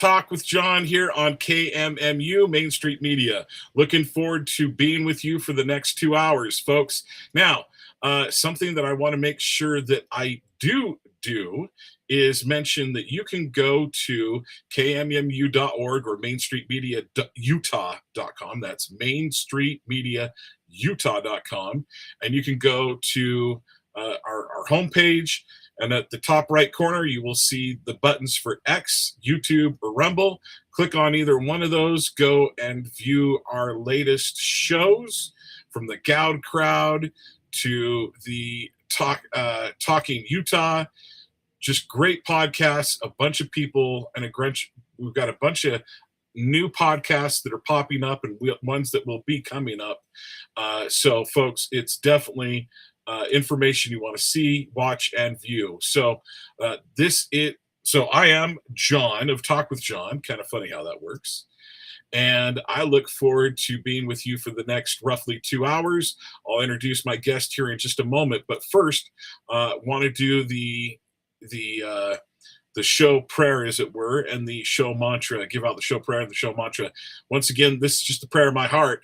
Talk with Jon here on KMMU Main Street Media. Looking forward to being with you for the next 2 hours, folks. Now, something that I want to make sure that I do is mention that you can go to kmmu.org or mainstreetmediautah.com. That's mainstreetmediautah.com. And you can go to our homepage. And at the top right corner, you will see the buttons for X, YouTube, or Rumble. Click on either one of those. Go and view our latest shows, from the Gowd Crowd to the Talking Utah. Just great podcasts, a bunch of people, and we've got a bunch of new podcasts that are popping up and ones that will be coming up. So, folks, it's definitely information you want to see, watch, and view. So I am Jon of Talk with Jon. Kind of funny how that works. And I look forward to being with you for the next roughly 2 hours. I'll introduce my guest here in just a moment. But first, want to do the show prayer, as it were, and the show mantra. Give out the show prayer and the show mantra. Once again, this is just the prayer of my heart.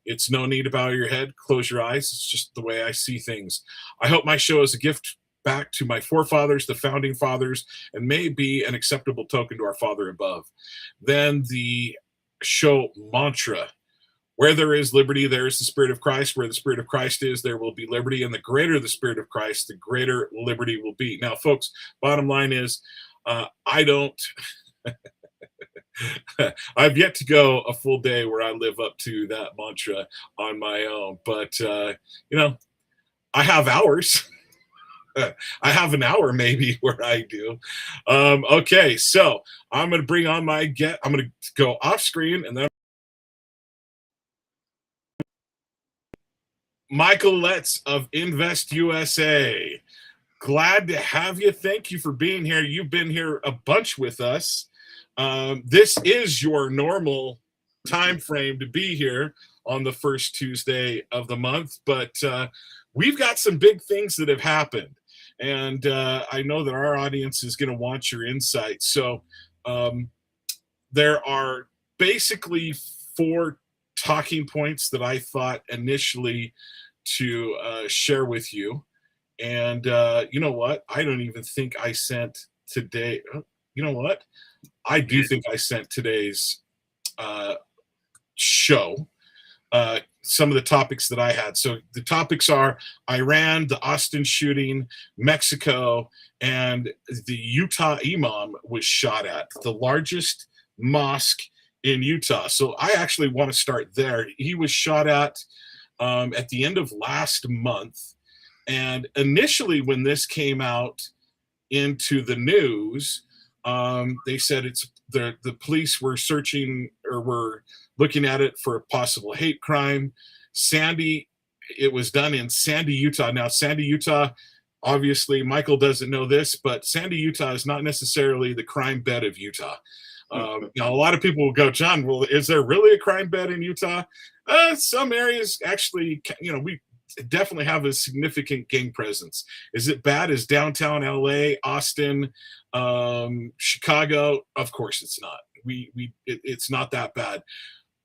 It's no need to bow your head, close your eyes. It's just the way I see things. I hope my show is a gift back to my forefathers, the founding fathers, and may be an acceptable token to our Father above. Then the show mantra. Where there is liberty, there is the Spirit of Christ. Where the Spirit of Christ is, there will be liberty. And the greater the Spirit of Christ, the greater liberty will be. Now, folks, bottom line is, I don't... I've yet to go a full day where I live up to that mantra on my own, but I have hours. I have an hour maybe where I do. Okay, so I'm going to bring on my guest. I'm going to go off screen, and then Michael Letts of Invest USA. Glad to have you. Thank you for being here. You've been here a bunch with us. This is your normal time frame to be here on the first Tuesday of the month, but we've got some big things that have happened, and I know that our audience is going to want your insight. So there are basically 4 talking points that I thought initially to share with you, and you know what? I don't even think I sent today. You know what? I do think I sent today's show some of the topics that I had. So the topics are Iran, the Austin shooting, Mexico, and the Utah imam was shot at, the largest mosque in Utah. So I actually want to start there. He was shot at the end of last month. And initially when this came out into the news, they said the police were searching or were looking at it for a possible hate crime. It was done in Sandy, Utah. Now, Sandy, Utah, obviously, Michael doesn't know this, but Sandy, Utah is not necessarily the crime bed of Utah. A lot of people will go, Jon, well, is there really a crime bed in Utah? Some areas actually, we definitely have a significant gang presence. Is it bad as downtown LA, Austin, Chicago? Of course it's not. It's not that bad,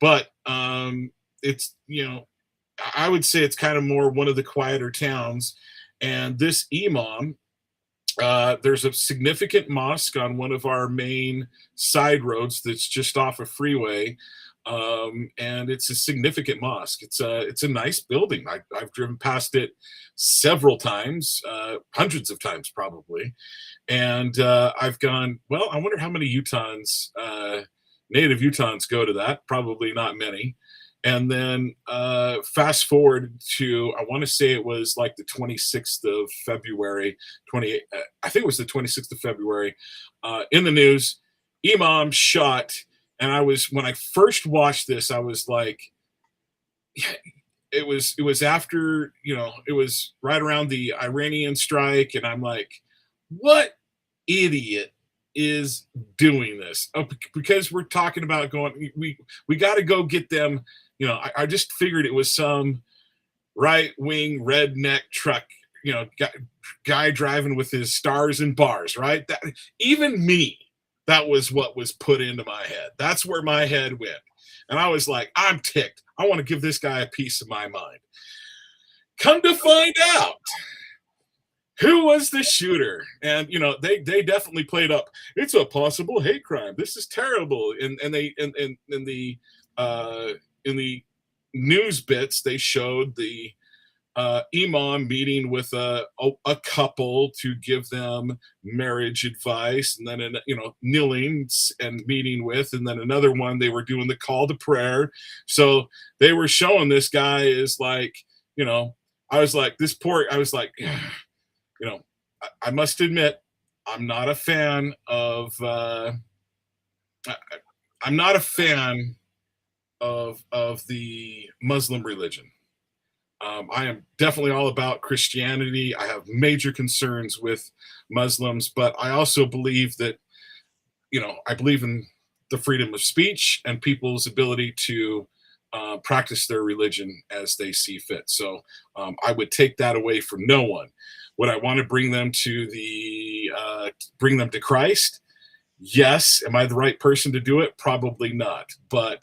but it's, I would say it's kind of more one of the quieter towns. And this imam, there's a significant mosque on one of our main side roads that's just off a freeway. And it's a significant mosque. It's a nice building. I've driven past it several times, hundreds of times probably. And I've gone, well, I wonder how many native Utahns go to that. Probably not many. And then fast forward to, I want to say it was like the 26th of February, I think it was the 26th of February, in the news, imam shot. And when I first watched this, I was like, it was after, it was right around the Iranian strike. And I'm like, what idiot is doing this? Because we're talking about going, we got to go get them. I just figured it was some right-wing redneck truck, guy driving with his stars and bars, right? Even me, That was what was put into my head. That's where my head went. And I was like, I'm ticked. I want to give this guy a piece of my mind. Come to find out, who was the shooter? And they definitely played up. It's a possible hate crime. This is terrible. And they uh, in the news bits they showed the imam meeting with a couple to give them marriage advice, and then kneeling and meeting with, and then another one they were doing the call to prayer. So they were showing this guy is like, I was like, this poor. I was like, I must admit, I'm not a fan of. I'm not a fan of the Muslim religion. I am definitely all about Christianity. I have major concerns with Muslims, but I also believe that, I believe in the freedom of speech and people's ability to practice their religion as they see fit. So I would take that away from no one. Would I want to bring them to Christ? Yes. Am I the right person to do it? Probably not. But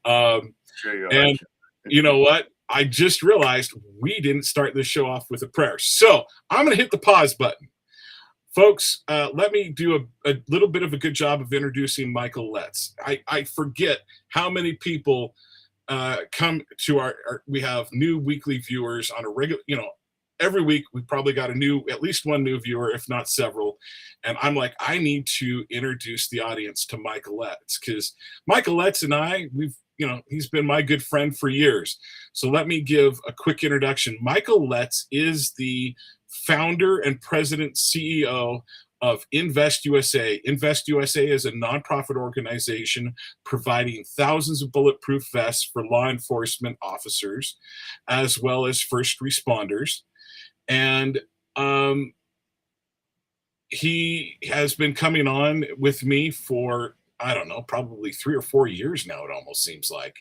and you know what? I just realized we didn't start this show off with a prayer. So I'm going to hit the pause button. Folks, let me do a little bit of a good job of introducing Michael Letts. I forget how many people come to we have new weekly viewers on a regular, every week we probably got at least one new viewer, if not several. And I'm like, I need to introduce the audience to Michael Letts, because Michael Letts and he's been my good friend for years. So let me give a quick introduction. Michael Letts is the founder and president CEO of Invest USA. Invest USA is a nonprofit organization providing thousands of bulletproof vests for law enforcement officers, as well as first responders. And he has been coming on with me for, I don't know, probably 3 or 4 years now, it almost seems like.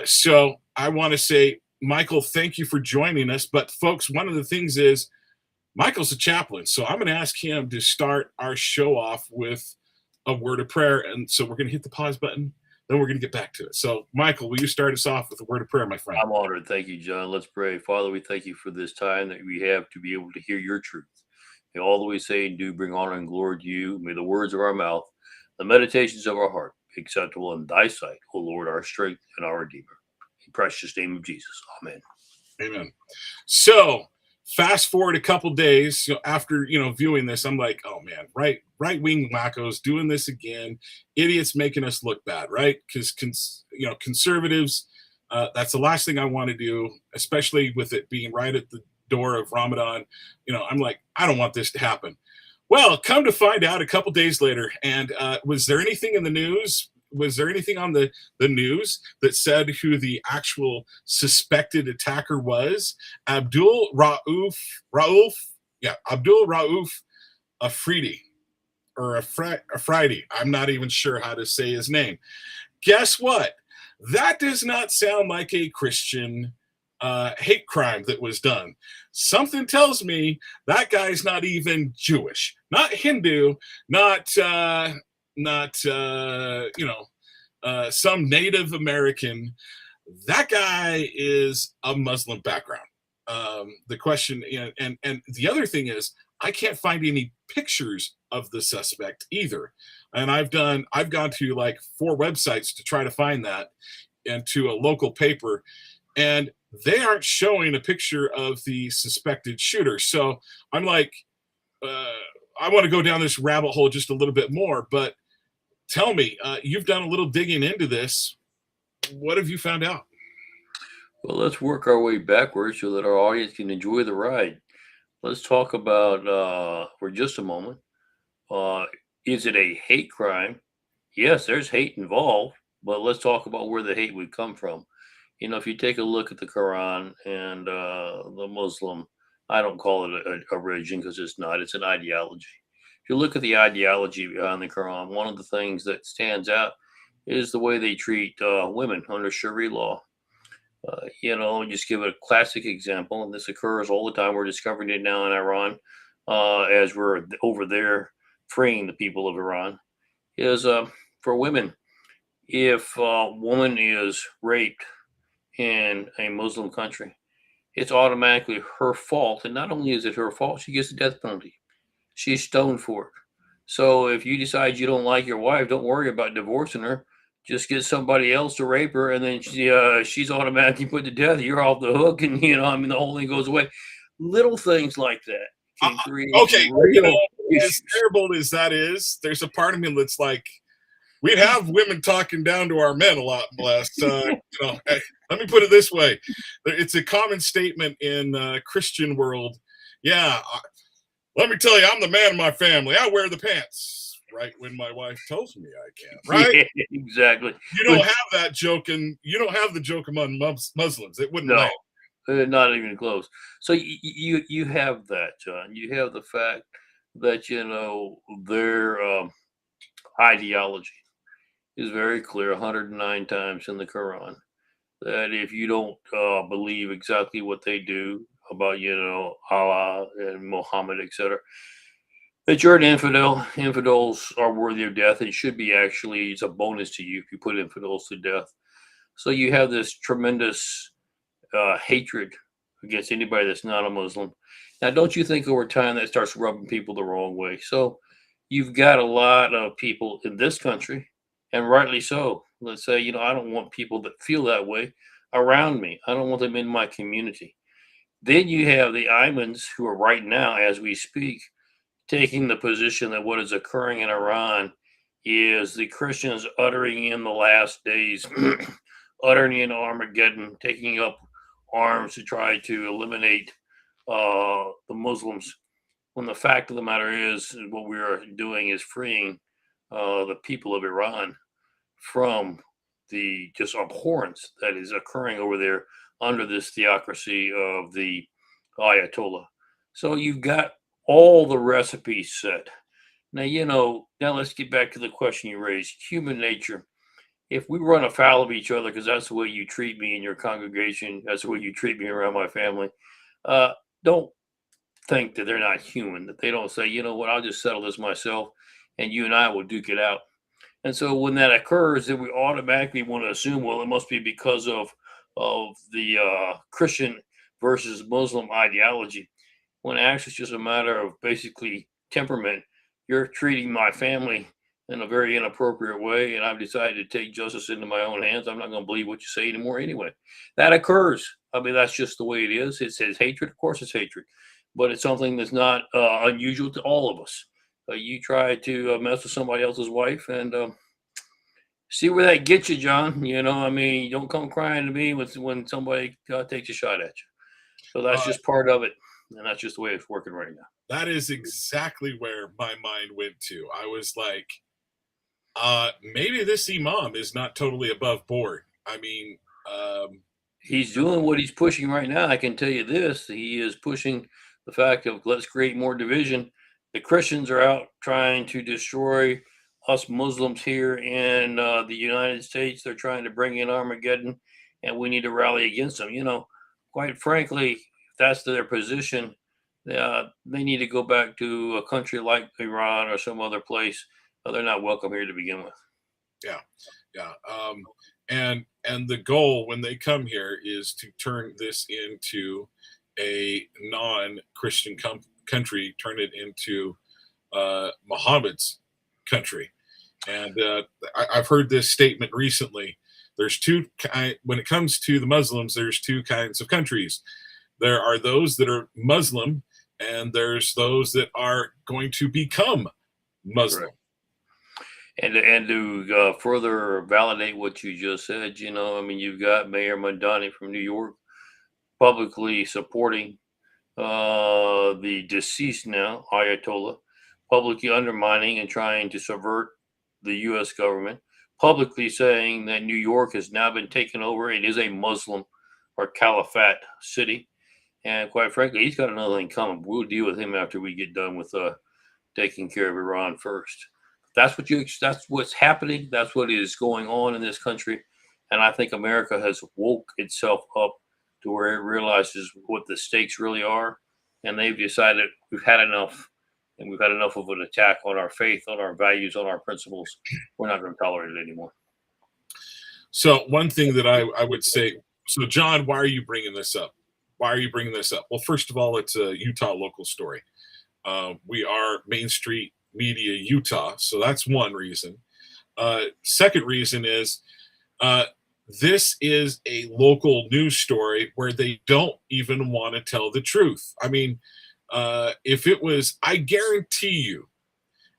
So I want to say, Michael, thank you for joining us. But folks, one of the things is Michael's a chaplain. So I'm going to ask him to start our show off with a word of prayer. And so we're going to hit the pause button. Then we're going to get back to it. So, Michael, will you start us off with a word of prayer, my friend? I'm honored. Thank you, John. Let's pray. Father, we thank you for this time that we have to be able to hear your truth. May all that we say and do bring honor and glory to you. May the words of our mouth, the meditations of our heart be acceptable in thy sight, O Lord, our strength and our Redeemer. In the precious name of Jesus. Amen. Amen. So, fast forward a couple days after viewing this, I'm like, oh man, right wing wackos doing this again, idiots making us look bad, right? Because conservatives, that's the last thing I want to do, especially with it being right at the door of Ramadan. I'm like, I don't want this to happen. Well, come to find out a couple days later, and was there anything in the news? Was there anything on the news that said who the actual suspected attacker was? Abdul Rauf Afridi, or Afridi. I'm not even sure how to say his name. Guess what? That does not sound like a Christian hate crime that was done. Something tells me that guy's not even Jewish, not Hindu, not some Native American. That guy is a Muslim background. The question, and the other thing is, I can't find any pictures of the suspect either. And I've gone to like 4 websites to try to find that, and to a local paper, and they aren't showing a picture of the suspected shooter. So I'm like, I want to go down this rabbit hole just a little bit more, but tell me, you've done a little digging into this. What have you found out? Well, let's work our way backwards so that our audience can enjoy the ride. Let's talk about, for just a moment, is it a hate crime? Yes, there's hate involved, but let's talk about where the hate would come from. If you take a look at the Quran and the Muslim, I don't call it a religion because it's not, it's an ideology. If you look at the ideology behind the Quran, one of the things that stands out is the way they treat women under Sharia law. Let me just give a classic example, and this occurs all the time. We're discovering it now in Iran as we're over there freeing the people of Iran is for women. If a woman is raped in a Muslim country, it's automatically her fault. And not only is it her fault, she gets the death penalty. She's stoned for it. So if you decide you don't like your wife, don't worry about divorcing her. Just get somebody else to rape her, and then she's automatically put to death. You're off the hook, and the whole thing goes away. Little things like that can create Okay, real as issues. terrible as that is, there's a part of me that's like, we'd have women talking down to our men a lot less. Let me put it this way: it's a common statement in Christian world. Yeah, let me tell you, I'm the man of my family. I wear the pants right when my wife tells me I can. Right? Yeah, exactly. You don't have that joke, and you don't have the joke among Muslims. It wouldn't No, land. not even close. So you have that, John. You have the fact that their ideology is very clear, 109 times in the Quran, that if you don't believe exactly what they do about Allah and Muhammad, etc., that you're an infidel. Infidels are worthy of death. It should be actually, it's a bonus to you if you put infidels to death. So you have this tremendous hatred against anybody that's not a Muslim. Now, don't you think over time that starts rubbing people the wrong way? So you've got a lot of people in this country, and rightly so. Let's say, I don't want people that feel that way around me. I don't want them in my community. Then you have the Imams who are right now, as we speak, taking the position that what is occurring in Iran is the Christians uttering in the last days, uttering in Armageddon, taking up arms to try to eliminate the Muslims. When the fact of the matter is, what we are doing is freeing the people of Iran from the just abhorrence that is occurring over there under this theocracy of the Ayatollah. So you've got all the recipes set. Now let's get back to the question you raised. Human nature. If we run afoul of each other, because that's the way you treat me in your congregation, that's the way you treat me around my family, don't think that they're not human, that they don't say, you know what, I'll just settle this myself and you and I will duke it out. And so when that occurs, then we automatically want to assume, well, it must be because of the Christian versus Muslim ideology, when actually it's just a matter of basically temperament. You're treating my family in a very inappropriate way, and I've decided to take justice into my own hands. I'm not going to believe what you say anymore anyway. That occurs. I mean, that's just the way it is. It says hatred. Of course, it's hatred, but it's something that's not unusual to all of us. You try to mess with somebody else's wife and see where that gets you, John. Don't come crying to me when somebody takes a shot at you. So that's just part of it, and that's just the way it's working right now. That is exactly where my mind went to. I was like, maybe this imam is not totally above board. I mean, he's doing what he's pushing right now. I can tell you this: he is pushing the fact of let's create more division. The Christians are out trying to destroy us Muslims here in the United States. They're trying to bring in Armageddon, and we need to rally against them. Quite frankly, if that's their position, they need to go back to a country like Iran or some other place. They're not welcome here to begin with. Yeah. And the goal when they come here is to turn this into a non-Christian country, turn it into Muhammad's country. And I've heard this statement recently. There's when it comes to the Muslims, there's two kinds of countries. There are those that are Muslim, and there's those that are going to become Muslim. Right. And to further validate what you just said, you've got Mayor Mondani from New York publicly supporting the deceased now Ayatollah, publicly undermining and trying to subvert the U.S. government, publicly saying that New York has now been taken over. It is a Muslim or caliphate city. And quite frankly, he's got another thing coming. We'll deal with him after we get done with taking care of Iran first. That's what's happening. That's what is going on in this country. And I think America has woke itself up to where it realizes what the stakes really are. And they've decided we've had enough. and we've had enough of an attack on our faith, on our values, on our principles. We're not going to tolerate it anymore. So one thing that I would say, so John, why are you bringing this up? Why are you bringing this up? Well, first of all, it's a Utah local story. We are Main Street Media Utah, so that's one reason. Second reason is this is a local news story where they don't even want to tell the truth. I mean, if it was, I guarantee you,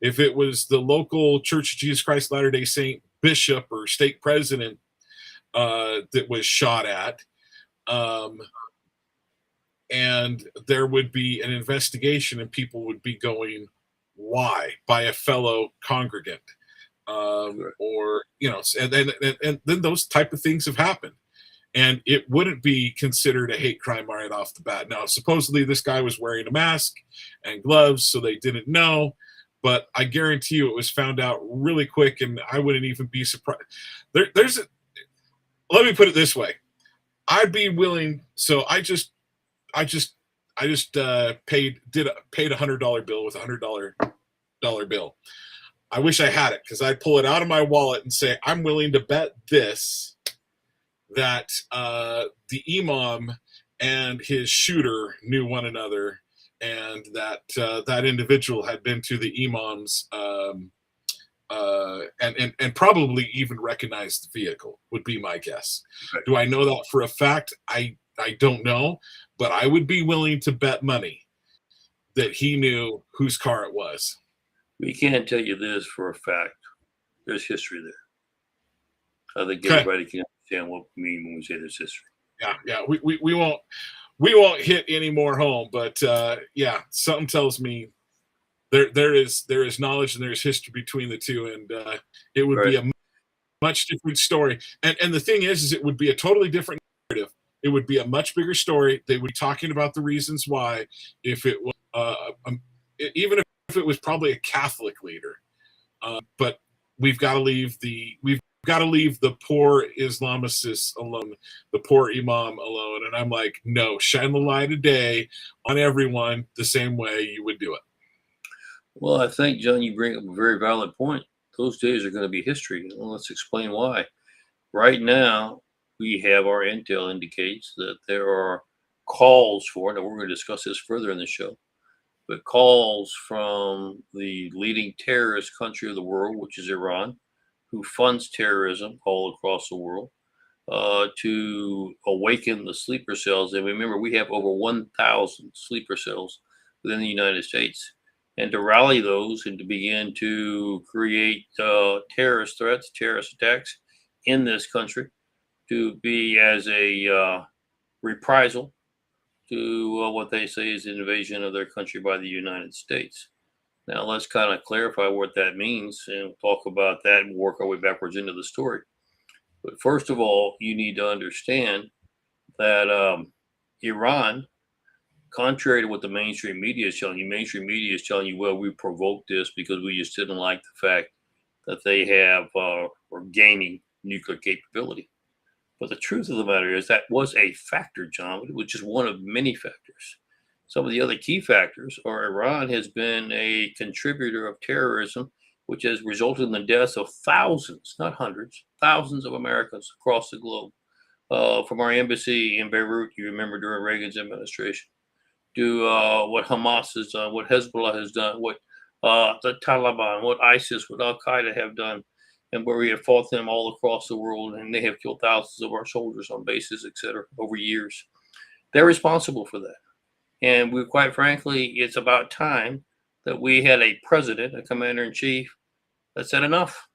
if it was the local Church of Jesus Christ Latter-day Saint bishop or stake president that was shot at, and there would be an investigation and people would be going, why, by a fellow congregant. Or, you know, and then those type of things have happened. And it wouldn't be considered a hate crime right off the bat. Now, supposedly this guy was wearing a mask and gloves, so they didn't know. But I guarantee you it was found out really quick, and I wouldn't even be surprised. Let me put it this way. I'd be willing. So I just paid a $100 bill with a $100 bill. I wish I had it because I'd pull it out of my wallet and say, I'm willing to bet this that the imam and his shooter knew one another, and that that individual had been to the imam's and probably even recognized the vehicle, would be my guess. Right. Do I know that for a fact? I don't know, but I would be willing to bet money that he knew whose car it was. We can't tell you this for a fact. There's history there. I think Okay. everybody can understand what we mean when we say there's history. Yeah. We won't hit any more home, but yeah, something tells me there is knowledge and there's history between the two, and it would be a much different story. And the thing is it would be a totally different narrative. It would be a much bigger story. They would be talking about the reasons why. If it was even if it was probably a Catholic leader, but we've got to leave the poor Islamicists alone, the poor imam alone. And I'm like, no, shine the light of day on everyone the same way you would do it. Well, I think, John, you bring up a very valid point. Those days are going to be history. Well, let's explain why. Right now, we have our intel indicates that there are calls for, and we're going to discuss this further in the show, but calls from the leading terrorist country of the world, which is Iran, who funds terrorism all across the world, to awaken the sleeper cells. And remember, we have over 1,000 sleeper cells within the United States. And to rally those and to begin to create terrorist threats, terrorist attacks in this country, to be as a reprisal to what they say is an invasion of their country by the United States. Now, let's kind of clarify what that means and talk about that and work our way backwards into the story. But first of all, you need to understand that Iran, contrary to what the mainstream media is telling you, well, we provoked this because we just didn't like the fact that they have or gaining nuclear capability. But the truth of the matter is that was a factor, John. It was just one of many factors. Some of the other key factors are Iran has been a contributor of terrorism, which has resulted in the deaths of thousands, not hundreds, thousands of Americans across the globe. From our embassy in Beirut, you remember during Reagan's administration, to what Hamas has done, what Hezbollah has done, what the Taliban, what ISIS, what Al Qaeda have done, and where we have fought them all across the world, and they have killed thousands of our soldiers on bases, etc., over years. They're responsible for that. And we, quite frankly, it's about time that we had a president, a commander-in-chief, that said enough.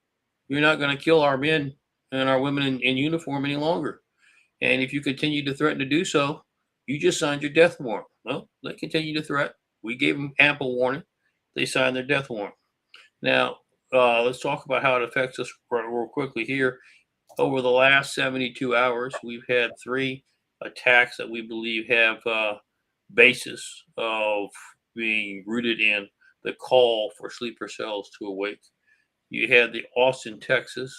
You're not going to kill our men and our women in uniform any longer. And if you continue to threaten to do so, you just signed your death warrant. Well, they continue to threat. We gave them ample warning. They signed their death warrant. Now, let's talk about how it affects us real quickly here. Over the last 72 hours, we've had 3 attacks that we believe have basis of being rooted in the call for sleeper cells to awake. You had the Austin, Texas,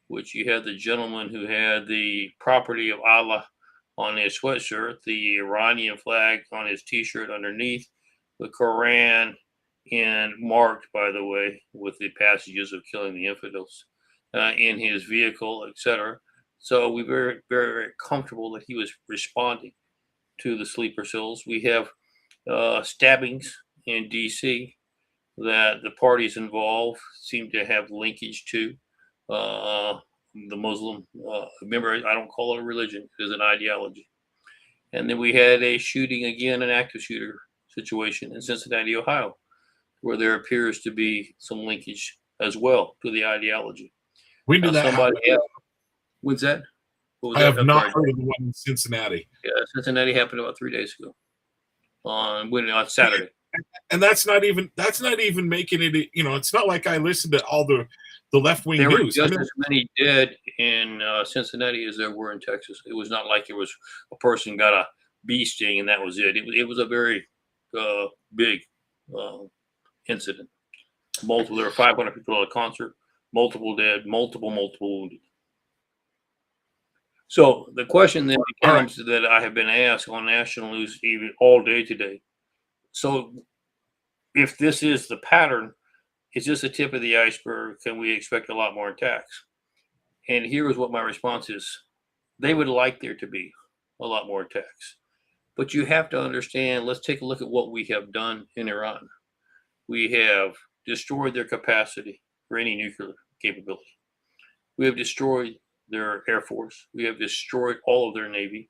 which you had the gentleman who had the property of Allah on his sweatshirt, the Iranian flag on his t-shirt underneath, the Quran, and marked, by the way, with the passages of killing the infidels in his vehicle, etc. So we were very, very comfortable that he was responding to the sleeper cells. We have stabbings in D.C. that the parties involved seem to have linkage to the Muslim. Remember, I don't call it a religion; it is an ideology. And then we had a shooting again, an active shooter situation in Cincinnati, Ohio, where there appears to be some linkage as well to the ideology. When Now, did that happen? when's that? What was I that? have I'm not sorry. heard of the one in Cincinnati. Yeah, Cincinnati happened about 3 days ago on Saturday. And that's not even making it. It's not like I listened to all the left-wing There were news. just as many dead in Cincinnati as there were in Texas. It was not like it was a person got a bee sting and that was it. It was a very big incident. There were 500 people at a concert, multiple dead, multiple wounded. So the question then becomes that I have been asked on national news even all day today. So if this is the pattern, is this the tip of the iceberg? Can we expect a lot more attacks? And here is what my response is. They would like there to be a lot more attacks. But you have to understand, let's take a look at what we have done in Iran. We have destroyed their capacity for any nuclear capability. We have destroyed their Air Force. We have destroyed all of their Navy.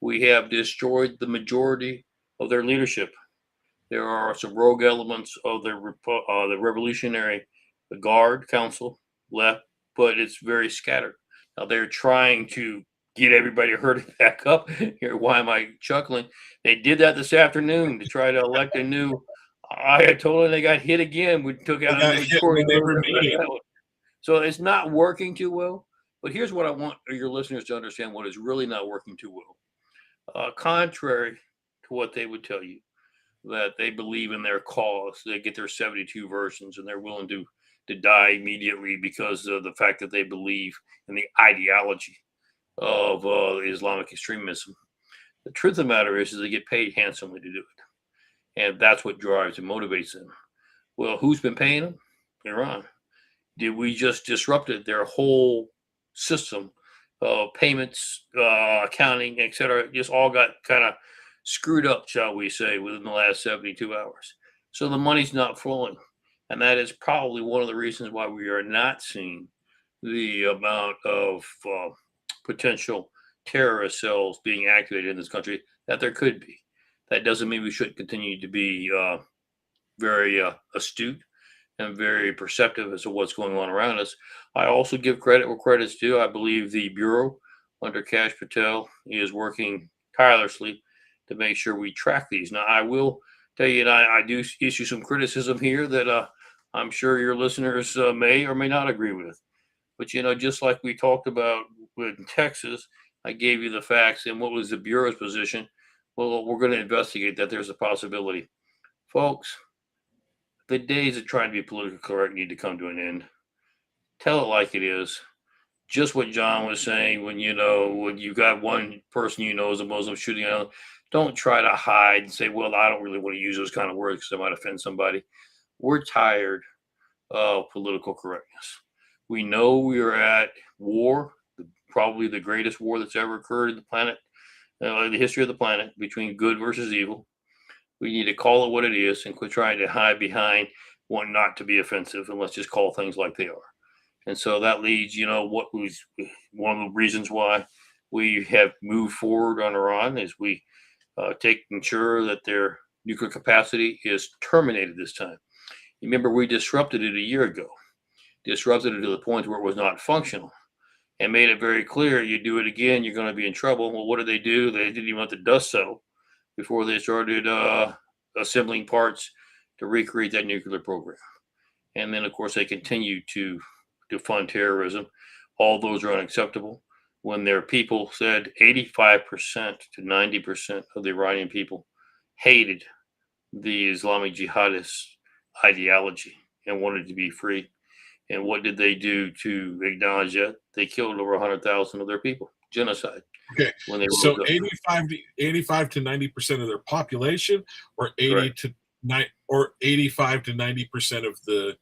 We have destroyed the majority of their leadership. There are some rogue elements of the Revolutionary Guard Council left, but it's very scattered. Now they're trying to get everybody herded back up. Here, why am I chuckling? They did that this afternoon to try to elect a new. I had told them they got hit again. We took out a majority. So it's not working too well. But here's what I want your listeners to understand: what is really not working too well. Contrary to what they would tell you, that they believe in their cause, they get their 72 versions, and they're willing to die immediately because of the fact that they believe in the ideology of Islamic extremism. The truth of the matter is they get paid handsomely to do it. And that's what drives and motivates them. Well, who's been paying them? Iran. Did we just disrupted their whole system of payments, accounting, etc.? Just all got kind of screwed up, shall we say, within the last 72 hours. So the money's not flowing. And that is probably one of the reasons why we are not seeing the amount of potential terrorist cells being activated in this country that there could be. That doesn't mean we shouldn't continue to be very astute and very perceptive as to what's going on around us. I also give credit where credit's due. I believe the Bureau under Kash Patel is working tirelessly to make sure we track these. Now, I will tell you, and I do issue some criticism here that I'm sure your listeners may or may not agree with. But, just like we talked about with Texas, I gave you the facts and what was the Bureau's position. Well, we're going to investigate that. There's a possibility. Folks, the days of trying to be politically correct need to come to an end. Tell it like it is. Just what John was saying when you got one person is a Muslim shooting another. Don't try to hide and say, well, I don't really want to use those kind of words because I might offend somebody. We're tired of political correctness. We know we are at war, probably the greatest war that's ever occurred in the planet, in the history of the planet, between good versus evil. We need to call it what it is and quit trying to hide behind wanting not to be offensive, and let's just call things like they are. And so that leads, what was one of the reasons why we have moved forward on Iran is we taking sure that their nuclear capacity is terminated this time. Remember, we disrupted it a year ago, disrupted it to the point where it was not functional, and made it very clear, you do it again, you're going to be in trouble. Well, what did they do? They didn't even let the dust settle before they started assembling parts to recreate that nuclear program. And then, of course, they continue to fund terrorism. All those are unacceptable. When their people said 85% to 90% of the Iranian people hated the Islamic jihadist ideology and wanted to be free. And what did they do to acknowledge that? They killed over 100,000 of their people. Genocide. Okay. When they so 85 to 90% of their population, or 80 Correct. to 9, or 85 to 90% of the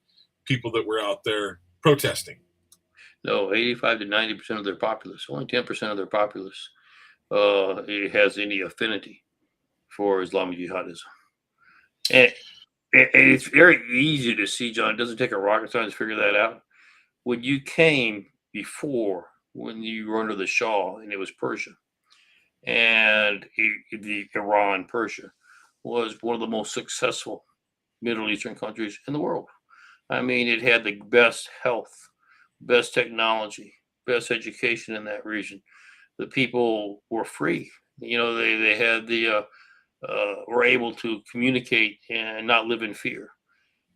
people that were out there protesting? No, 85 to 90% of their populace. Only 10% of their populace it has any affinity for Islamic jihadism. And, and it's very easy to see, John. It doesn't take a rocket science to figure that out. When you came before, when you were under the Shah, and it was Persia, and the Iran, Persia, was one of the most successful Middle Eastern countries in the world. I mean, it had the best health, best technology, best education in that region. The people were free. You know, they had were able to communicate and not live in fear.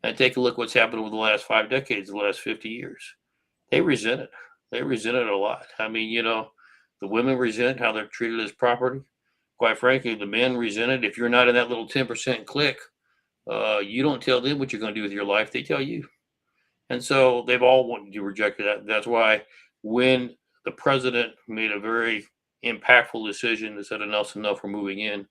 And take a look what's happened over the last 5 decades, the last 50 years. They resent it. They resent it a lot. I mean, you know, the women resent how they're treated as property. Quite frankly, the men resent it. If you're not in that little 10% clique, you don't tell them what you're going to do with your life. They tell you. And so they've all wanted to reject that. That's why when the president made a very impactful decision that said enough's enough, we're moving in,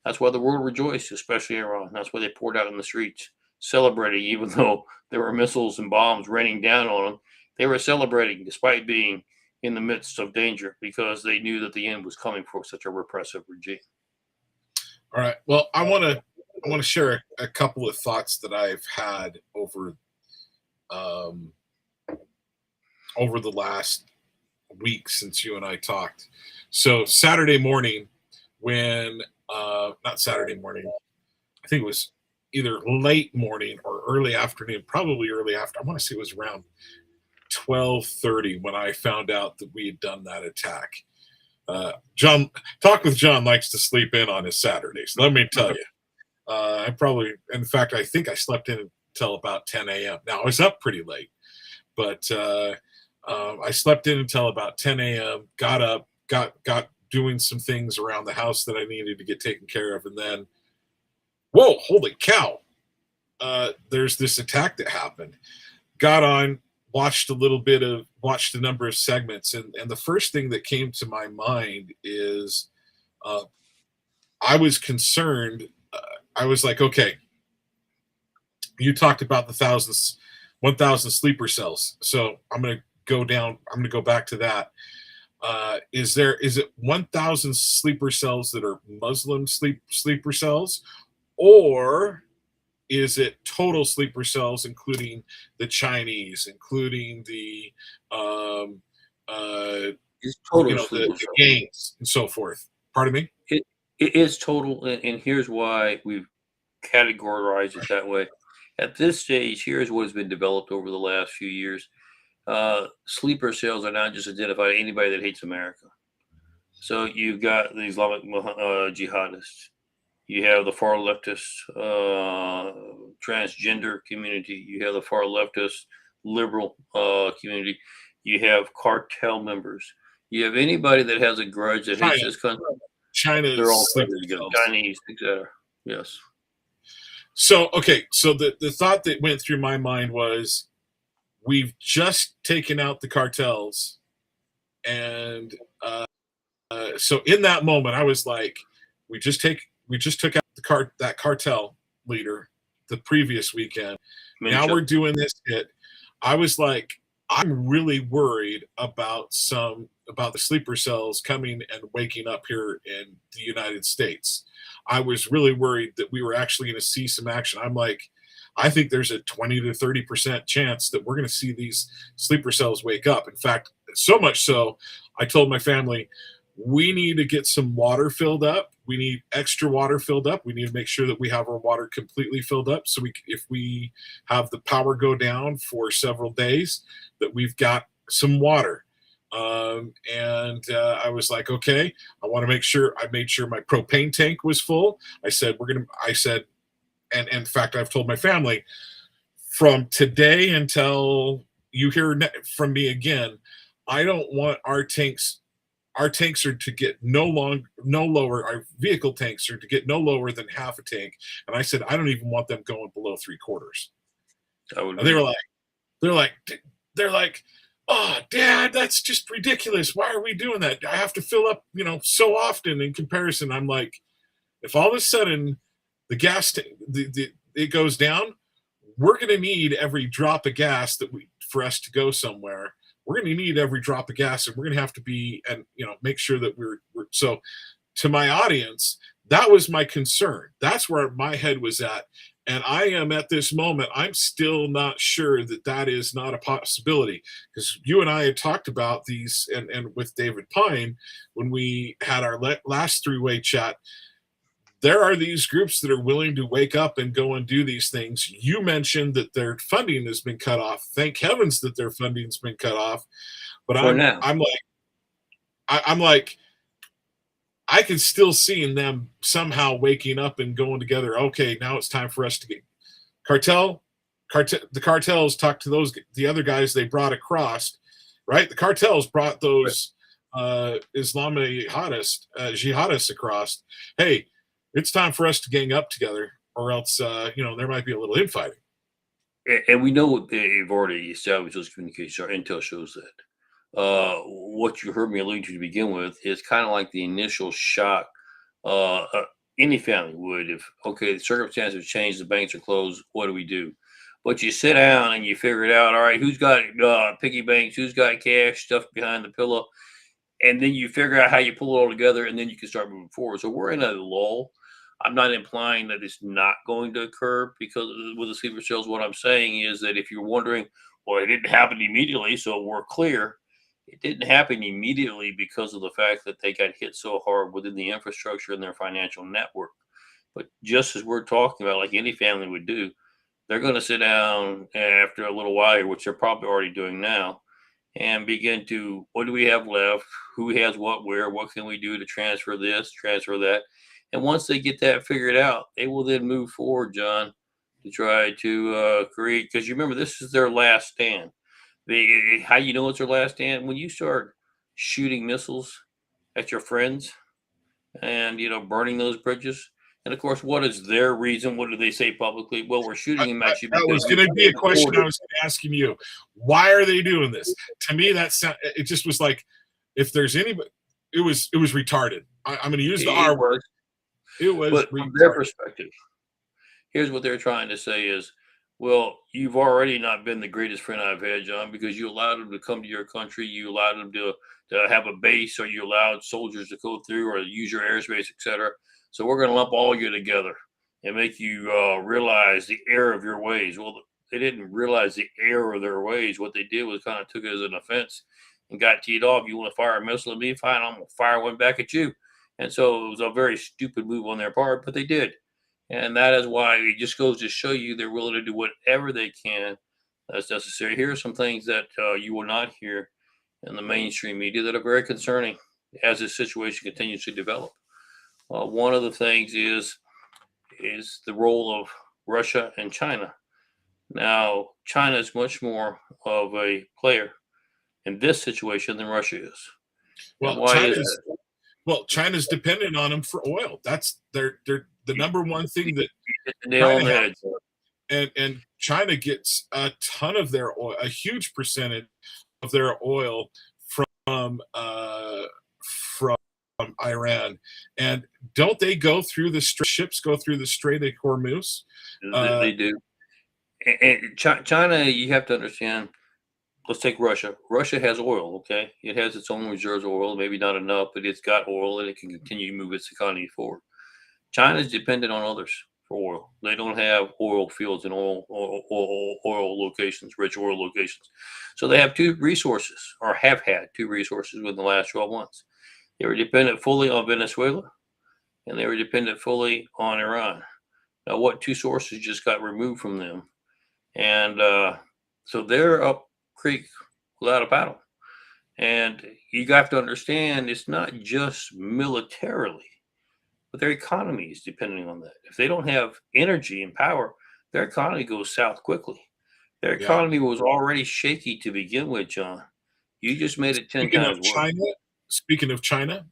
that's why the world rejoiced, especially Iran. That's why they poured out in the streets, celebrating, even though there were missiles and bombs raining down on them. They were celebrating despite being in the midst of danger because they knew that the end was coming for such a repressive regime. All right. Well, I want to share a couple of thoughts that I've had over the last week since you and I talked. So Saturday morning, when not Saturday morning, I think it was either late morning or early afternoon, probably early after. I want to say it was around 12:30 when I found out that we had done that attack. John, Talk with John likes to sleep in on his Saturdays. Let me tell you, in fact, I think I slept in until about 10 a.m. Now I was up pretty late, but I slept in until about 10 a.m. Got up, got doing some things around the house that I needed to get taken care of, and then, whoa, holy cow! There's this attack that happened. Got on, watched a number of segments, and the first thing that came to my mind is I was concerned. I was like, okay, you talked about the 1,000 sleeper cells, so I'm going to go back to that. Is it 1,000 sleeper cells that are Muslim sleeper cells, or is it total sleeper cells, including the Chinese, including the It's total the gangs and so forth? Pardon me? It is total, and here's why we've categorized it that way. At this stage, here's what has been developed over the last few years. Sleeper cells are not just identified anybody that hates America. So you've got the Islamic jihadists. You have the far leftist transgender community. You have the far leftist liberal community. You have cartel members. You have anybody that has a grudge that hates this country. They're all Chinese, etc. Yes. So, okay. So the thought that went through my mind was, we've just taken out the cartels. And so in that moment, I was like, we just took out that cartel leader the previous weekend. Now we're doing this hit. I was like, I'm really worried about the sleeper cells coming and waking up here in the United States. I was really worried that we were actually going to see some action. I'm like, I think there's a 20 to 30% chance that we're going to see these sleeper cells wake up. In fact, so much so, I told my family, we need to get some water filled up. We need extra water filled up. We need to make sure that we have our water completely filled up. So if we have the power go down for several days, that we've got some water. I was like, okay, I made sure my propane tank was full. And in fact, I've told my family, from today until you hear from me again, I don't want our tanks are to get no lower. Our vehicle tanks are to get no lower than half a tank. And I said, I don't even want them going below 3/4. And they're like, oh, Dad, that's just ridiculous. Why are we doing that? I have to fill up, so often in comparison. I'm like, if all of a sudden the gas tank, it goes down, we're going to need every drop of gas for us to go somewhere. We're going to need every drop of gas, and we're going to have to be, and make sure that we're so. To my audience, that was my concern. That's where my head was at. And I am at this moment, I'm still not sure that is not a possibility, because you and I had talked about these, and with David Pine, when we had our last three-way chat, there are these groups that are willing to wake up and go and do these things. You mentioned that their funding has been cut off. Thank heavens that their funding's been cut off. But For now. I'm like, I can still see them somehow waking up and going together. Okay, now it's time for us to get the cartels talk to the other guys they brought across, right? The cartels brought those Islamic jihadists across. Hey, it's time for us to gang up together, or else there might be a little infighting. And we know they've already established those communications. Our intel shows that. What you heard me allude to begin with is kind of like the initial shock any family would if, okay, the circumstances have changed, the banks are closed, what do we do? But you sit down and you figure it out, all right, who's got piggy banks, who's got cash stuffed behind the pillow, and then you figure out how you pull it all together, and then you can start moving forward. So we're in a lull. I'm not implying that it's not going to occur because with the sleeper cells, what I'm saying is that if you're wondering, well, it didn't happen immediately, so we're clear. It didn't happen immediately because of the fact that they got hit so hard within the infrastructure and their financial network. But just as we're talking about, like any family would do, they're going to sit down after a little while here, which they're probably already doing now, and begin to, what do we have left? Who has what, where? What can we do to transfer this, transfer that? And once they get that figured out, they will then move forward, John, to try to create, because you remember, this is their last stand. How you know it's their last stand? When you start shooting missiles at your friends and burning those bridges. And of course, what is their reason? What do they say publicly? Well, we're shooting them at you That because was going to be a question I was going to ask you. Why are they doing this? To me, it just was like, if there's anybody, it was retarded. I'm going to use the R word. It was but retarded. from their perspective, here's what they're trying to say is, well, you've already not been the greatest friend I've had, John, because you allowed them to come to your country, you allowed them to have a base, or you allowed soldiers to go through or use your airspace, etc. So we're going to lump all you together and make you realize the error of your ways. Well, they didn't realize the error of their ways. What they did was kind of took it as an offense and got teed off. You want to fire a missile at me? Fine, I'm going to fire one back at you. And so it was a very stupid move on their part, but they did. And that is why it just goes to show you they're willing to do whatever they can that's necessary. Here are some things that you will not hear in the mainstream media that are very concerning as this situation continues to develop. One of the things is the role of Russia and China. Now, China is much more of a player in this situation than Russia is. Well, why is that? Well, China's dependent on them for oil. That's they're the number one thing that nail on the head. And China gets a ton of their oil, a huge percentage of their oil from Iran. And don't they go through the ships go through the Strait of Hormuz? They do. And China, you have to understand. Let's take Russia. Russia has oil, okay? It has its own reserves of oil, maybe not enough, but it's got oil and it can continue to move its economy forward. China is dependent on others for oil. They don't have oil fields and oil locations, rich oil locations. So they have two resources, or have had two resources within the last 12 months. They were dependent fully on Venezuela, and they were dependent fully on Iran. Now, what two sources just got removed from them? And so they're up creek without a paddle. And you have to understand, it's not just militarily, but their economy is depending on that. If they don't have energy and power, their economy goes south quickly. Their economy was already shaky to begin with, John. You just made it 10 times worse. Speaking of China,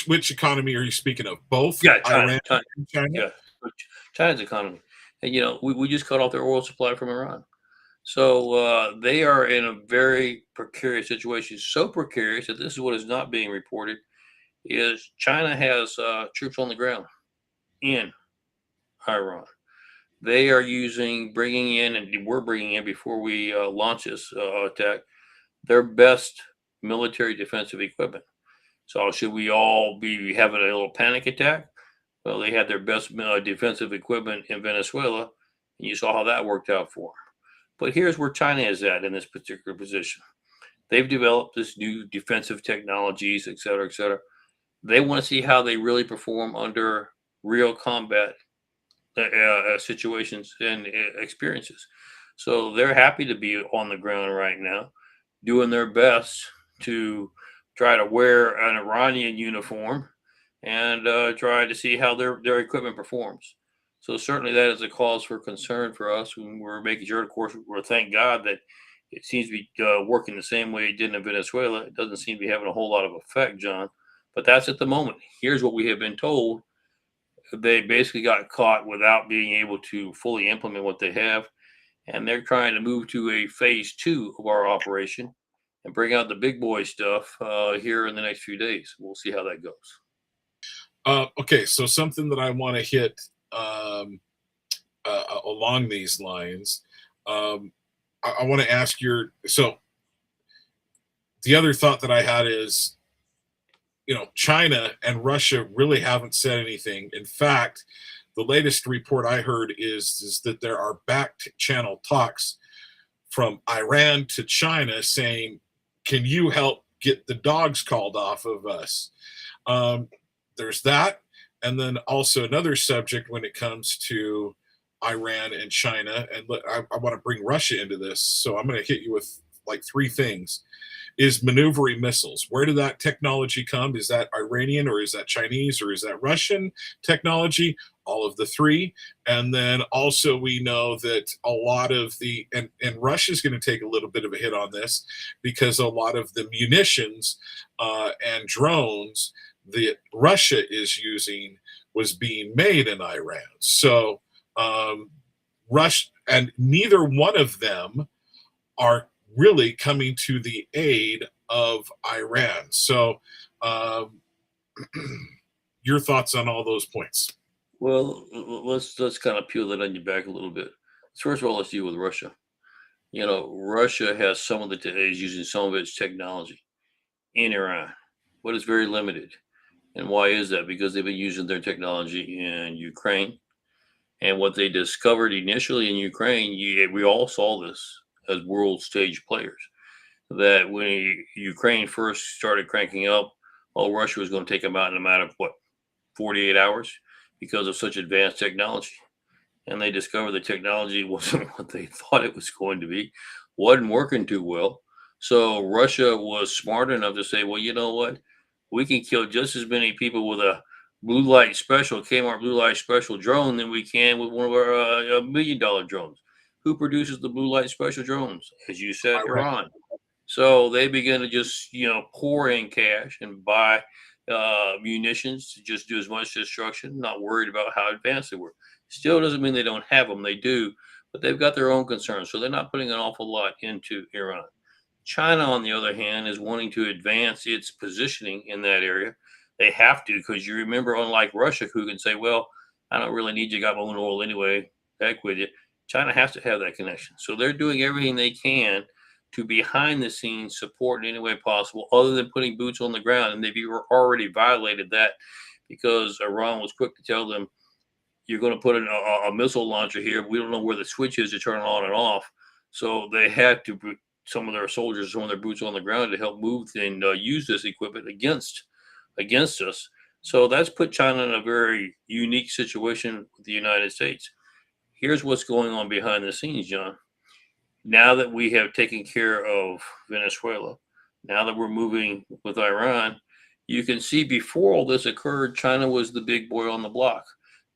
which economy are you speaking of? Both? Yeah, China. Yeah, China's economy. And, we just cut off their oil supply from Iran. So they are in a very precarious situation. So precarious that this is what is not being reported, is China has troops on the ground in Iran. They are bringing in, and we're bringing in before we launch this attack, their best military defensive equipment. So should we all be having a little panic attack? Well, they had their best defensive equipment in Venezuela, and you saw how that worked out for them. But here's where China is at in this particular position. They've developed this new defensive technologies, et cetera, et cetera. They want to see how they really perform under real combat situations and experiences. So they're happy to be on the ground right now, doing their best to try to wear an Iranian uniform and try to see how their equipment performs. So certainly that is a cause for concern for us when we're making sure. Of course, we're thank God that it seems to be working the same way it did in Venezuela. It doesn't seem to be having a whole lot of effect, John. But that's at the moment. Here's what we have been told. They basically got caught without being able to fully implement what they have. And they're trying to move to a phase 2 of our operation and bring out the big boy stuff here in the next few days. We'll see how that goes. Okay, so something that I want to hit along these lines. I want to ask so the other thought that I had is, China and Russia really haven't said anything. In fact, the latest report I heard is that there are back channel talks from Iran to China saying, can you help get the dogs called off of us? There's that. And then also another subject when it comes to Iran and China. And I want to bring Russia into this. So I'm going to hit you with like 3 things. Is maneuvering missiles. Where did that technology come? Is that Iranian or is that Chinese or is that Russian technology? All of the 3. And then also we know that a lot of and Russia's going to take a little bit of a hit on this because a lot of the munitions and drones that Russia is using was being made in Iran. So Russia, and neither one of them are really coming to the aid of Iran. So your thoughts on all those points? Well, let's kind of peel that onion back a little bit. First of all, let's deal with Russia. Russia has is using some of its technology in Iran, but it's very limited. And why is that? Because they've been using their technology in Ukraine. And what they discovered initially in Ukraine, we all saw this as world stage players, that when Ukraine first started cranking up, Russia was going to take them out in a matter of 48 hours because of such advanced technology. And they discovered the technology wasn't what they thought it was going to be, wasn't working too well. So Russia was smart enough to say, well, you know what? We can kill just as many people with a blue light special, Kmart blue light special drone than we can with one of our $1 million drones. Who produces the blue light special drones? As you said, Iran. So they began to just, pour in cash and buy munitions to just do as much destruction, not worried about how advanced they were. Still doesn't mean they don't have them. They do, but they've got their own concerns. So they're not putting an awful lot into Iran. China, on the other hand, is wanting to advance its positioning in that area. They have to, because you remember, unlike Russia, who can say, well, I don't really need you, got my own oil anyway, heck with you. China has to have that connection. So they're doing everything they can to behind the scenes support in any way possible, other than putting boots on the ground. And they've already violated that because Iran was quick to tell them, you're going to put a missile launcher here. We don't know where the switch is to turn it on and off. So they had to put some of their soldiers, some of their boots on the ground to help move and use this equipment against us. So that's put China in a very unique situation with the United States. Here's what's going on behind the scenes, John. Now that we have taken care of Venezuela, now that we're moving with Iran, you can see before all this occurred, China was the big boy on the block.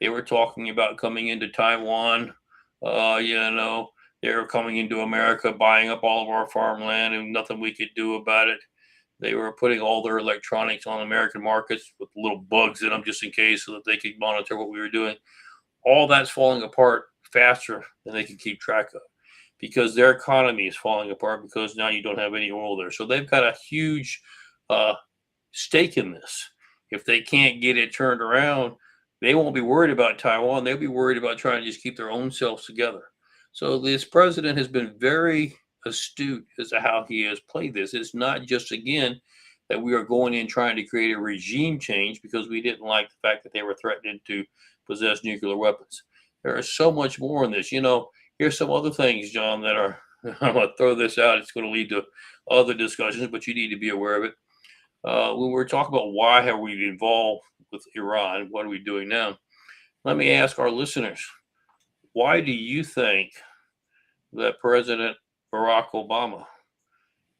They were talking about coming into Taiwan. They were coming into America, buying up all of our farmland and nothing we could do about it. They were putting all their electronics on American markets with little bugs in them just in case so that they could monitor what we were doing. All that's falling apart faster than they can keep track of because their economy is falling apart because now you don't have any oil there. So they've got a huge stake in this. If they can't get it turned around, They won't be worried about Taiwan. They'll be worried about trying to just keep their own selves together. So this president has been very astute as to how he has played this. It's not just, again, that we are going in trying to create a regime change because we didn't like the fact that they were threatening to possess nuclear weapons. There is so much more in this. Here's some other things, John, that are, I'm going to throw this out. It's going to lead to other discussions, but you need to be aware of it. When we're talking about why have we involved with Iran, what are we doing now? Let me ask our listeners, why do you think that President Barack Obama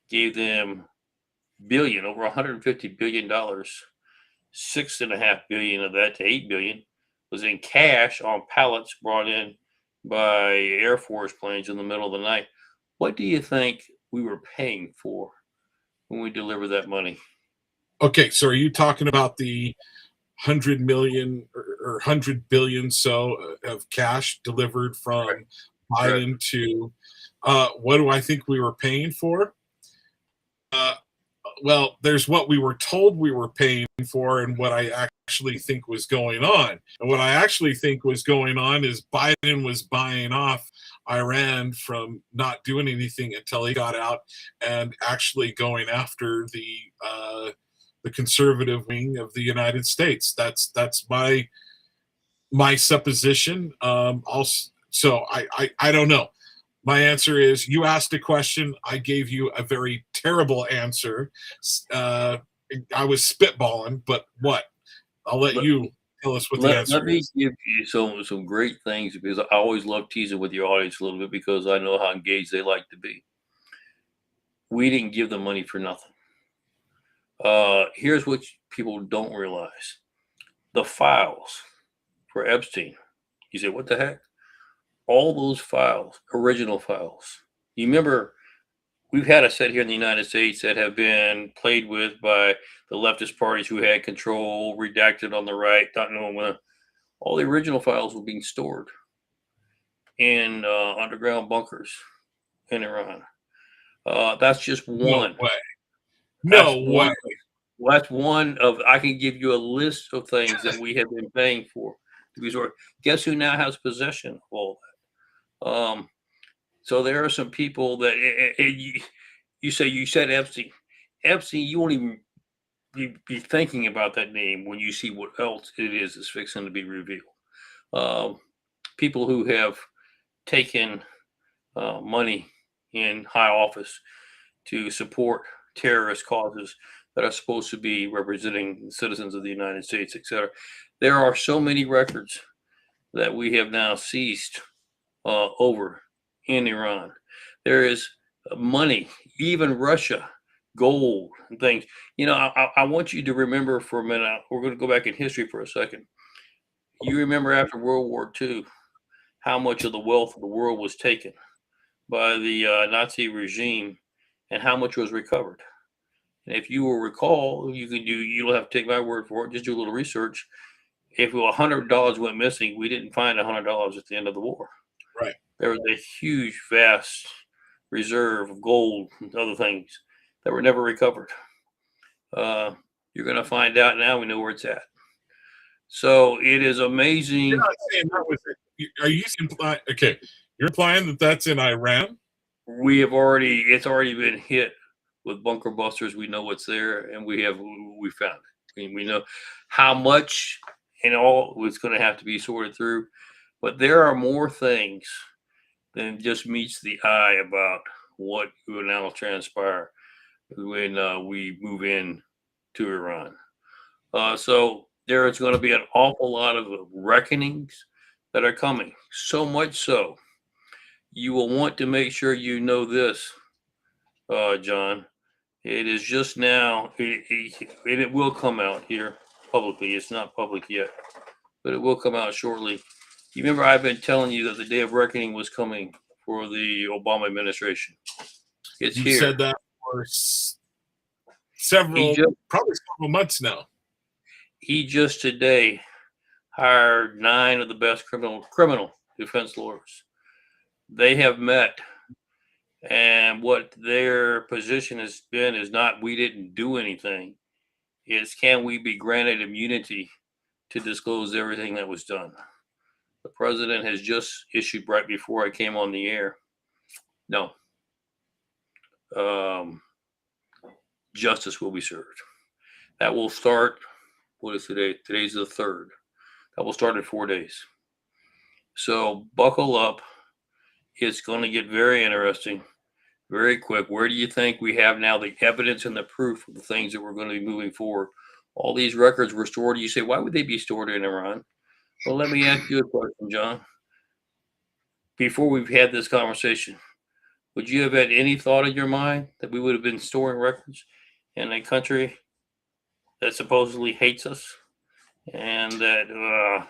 gave them over $150 billion, $6.5 billion of that to $8 billion was in cash on pallets brought in by Air Force planes in the middle of the night? What do you think we were paying for when we delivered that money? Okay, so are you talking about the 100 million or 100 billion of cash delivered from Biden to what do I think we were paying for? Well, there's what we were told we were paying for and what I actually think was going on. And what I actually think was going on is Biden was buying off Iran from not doing anything until he got out and actually going after the conservative wing of the United States. That's my supposition. Also, so I don't know. My answer is you asked a question. I gave you a very terrible answer. I was spitballing, but what? I'll let you tell us what the answer Let me is. give you some great things because I always love teasing with your audience a little bit because I know how engaged they like to be. We didn't give them money for nothing. Here's what people don't realize. The files for Epstein. You say, what the heck? All those files, original files. You remember, we've had a set here in the United States that have been played with by the leftist parties who had control, redacted on the right, not knowing when. All the original files were being stored in underground bunkers in Iran. That's just No one. way. That's No way. one. Well, that's one of. I can give you a list of things that we have been paying for to be stored. Guess who now has possession of all that? So there are some people that you said Epstein. Epstein, you won't even be thinking about that name when you see what else it is fixing to be revealed. People who have taken money in high office to support terrorist causes that are supposed to be representing citizens of the United States, etc. There are so many records that we have now seized over in Iran. There is money, even Russia, gold, and things. I want you to remember for a minute. We're going to go back in history for a second. You remember after World War II, how much of the wealth of the world was taken by the Nazi regime and how much was recovered. And if you will recall, you'll have to take my word for it, just do a little research. If $100 went missing, we didn't find $100 at the end of the war. Right. There was a huge, vast reserve of gold and other things that were never recovered. You're going to find out now. We know where it's at. So it is amazing. You're not saying that was it. Are you implying? Okay, you're implying that that's in Iran. It's already been hit with bunker busters. We know what's there, and we found it. We know how much and all was going to have to be sorted through. But there are more things than just meets the eye about what will now transpire when we move in to Iran. So there is going to be an awful lot of reckonings that are coming. So much so, you will want to make sure you know this, John. It is just now, it will come out here publicly. It's not public yet, but it will come out shortly. You remember I've been telling you that the day of reckoning was coming for the Obama administration. It's You've here. said that for probably several months now. He just today hired 9 of the best criminal defense lawyers. They have met, and what their position has been is not we didn't do anything. Is can we be granted immunity to disclose everything that was done. The president has just issued right before I came on the air. No. Justice will be served. That will start. What is today? Today's the 3rd. That will start in 4 days. So buckle up. It's going to get very interesting, very quick. Where do you think we have now the evidence and the proof of the things that we're going to be moving forward? All these records were stored. You say, why would they be stored in Iran? Well, let me ask you a question, John. Before we've had this conversation, would you have had any thought in your mind that we would have been storing records in a country that supposedly hates us? And that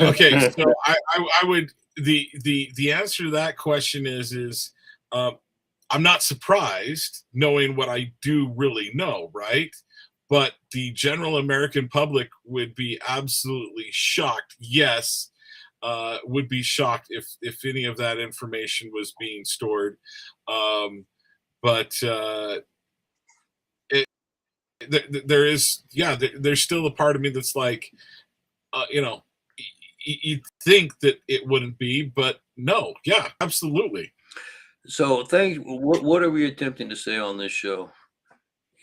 okay, so I would the answer to that question is I'm not surprised knowing what I do really know, right? But the general American public would be absolutely shocked. Yes, would be shocked if any of that information was being stored. But there is, there's still a part of me that's like, you'd think that it wouldn't be, but no, yeah, absolutely. So what are we attempting to say on this show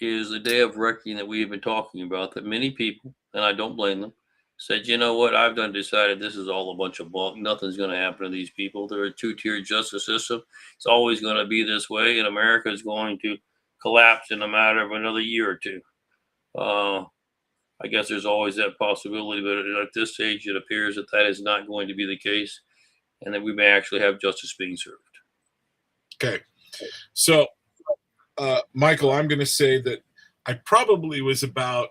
is the day of reckoning that we have been talking about, that many people, and I don't blame them, said, you know what, I've done decided this is all a bunch of bunk. Nothing's going to happen to these people. They're a two-tier justice system. It's always going to be this way, and America is going to collapse in a matter of another year or two. I guess there's always that possibility, but at this stage, it appears that that is not going to be the case, and that we may actually have justice being served. Okay. So, Michael, I'm going to say that I probably was about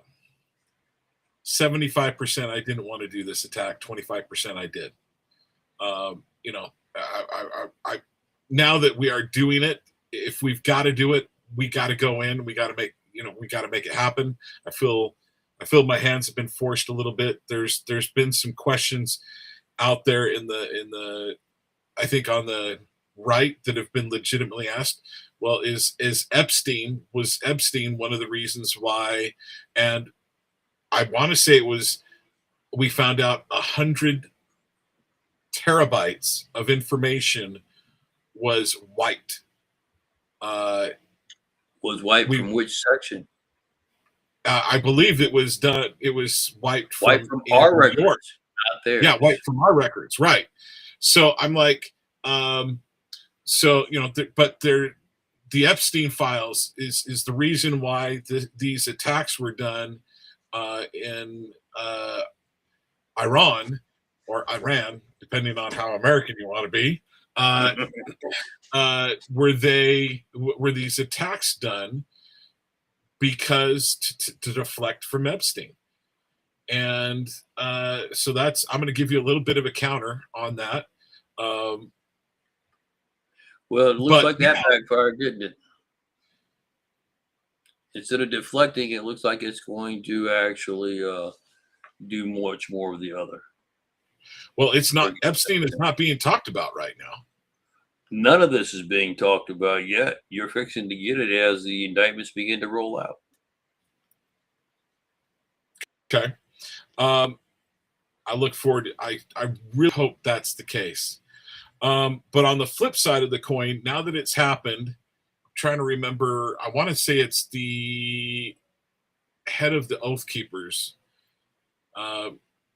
75% I didn't want to do this attack, 25% I did. I now that we are doing it, if we've got to do it, we got to go in. We got to make it happen. I feel my hands have been forced a little bit. There's been some questions out there in the I think on the right that have been legitimately asked. Well, was Epstein one of the reasons why? And I want to say we found out 100 terabytes of information was wiped. Was wiped from which section? I believe it was done. It was wiped from our records, not theirs. Yeah, wiped from our records, right? So I'm like, but the Epstein files is the reason why these attacks were done in Iran or Iran, depending on how American you want to be. Were these attacks done because to deflect from Epstein? And so I'm going to give you a little bit of a counter on that. Well, it looks like that backfired, didn't it? Instead of deflecting, it looks like it's going to actually do much more of the other. Well, it's not. Epstein is not being talked about right now. None of this is being talked about yet. You're fixing to get it as the indictments begin to roll out. Okay. I look forward to, I really hope that's the case. But on the flip side of the coin, now that it's happened, I'm trying to remember, I want to say it's the head of the Oath Keepers.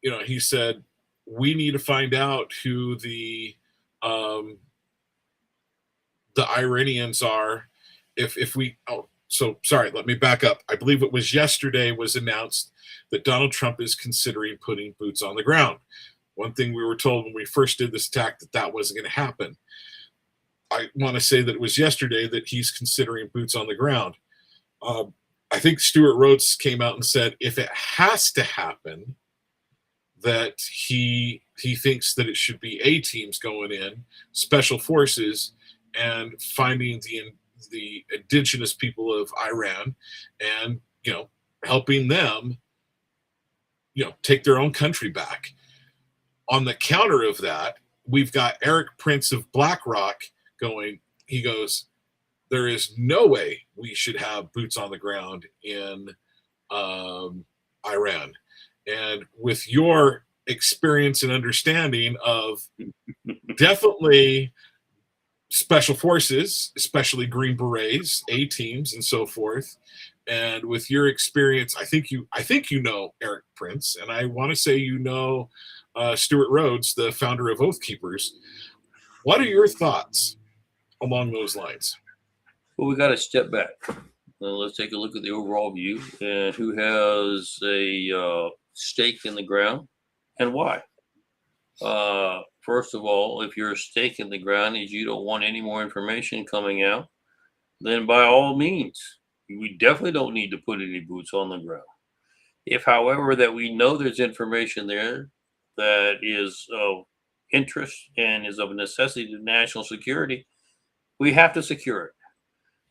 He said, we need to find out who the Iranians are. Sorry, let me back up. I believe it was yesterday was announced that Donald Trump is considering putting boots on the ground. One thing we were told when we first did this attack that wasn't going to happen. I want to say that it was yesterday that he's considering boots on the ground. I think Stuart Rhodes came out and said if it has to happen, that he thinks that it should be A teams going in, special forces, and finding the indigenous people of Iran and helping them take their own country back. On the counter of that, we've got Eric Prince of BlackRock going. He goes, there is no way we should have boots on the ground in Iran. And with your experience and understanding of definitely special forces, especially Green Berets, A teams, and so forth. And with your experience, I think you know Eric Prince, and I want to say you know Stuart Rhodes, the founder of Oath Keepers. What are your thoughts along those lines? Well, we got to step back. Let's take a look at the overall view and who has a stake in the ground and why. First of all, if your stake in the ground is you don't want any more information coming out, then by all means, we definitely don't need to put any boots on the ground. If, however, that we know there's information there that is of interest and is of necessity to national security, we have to secure it.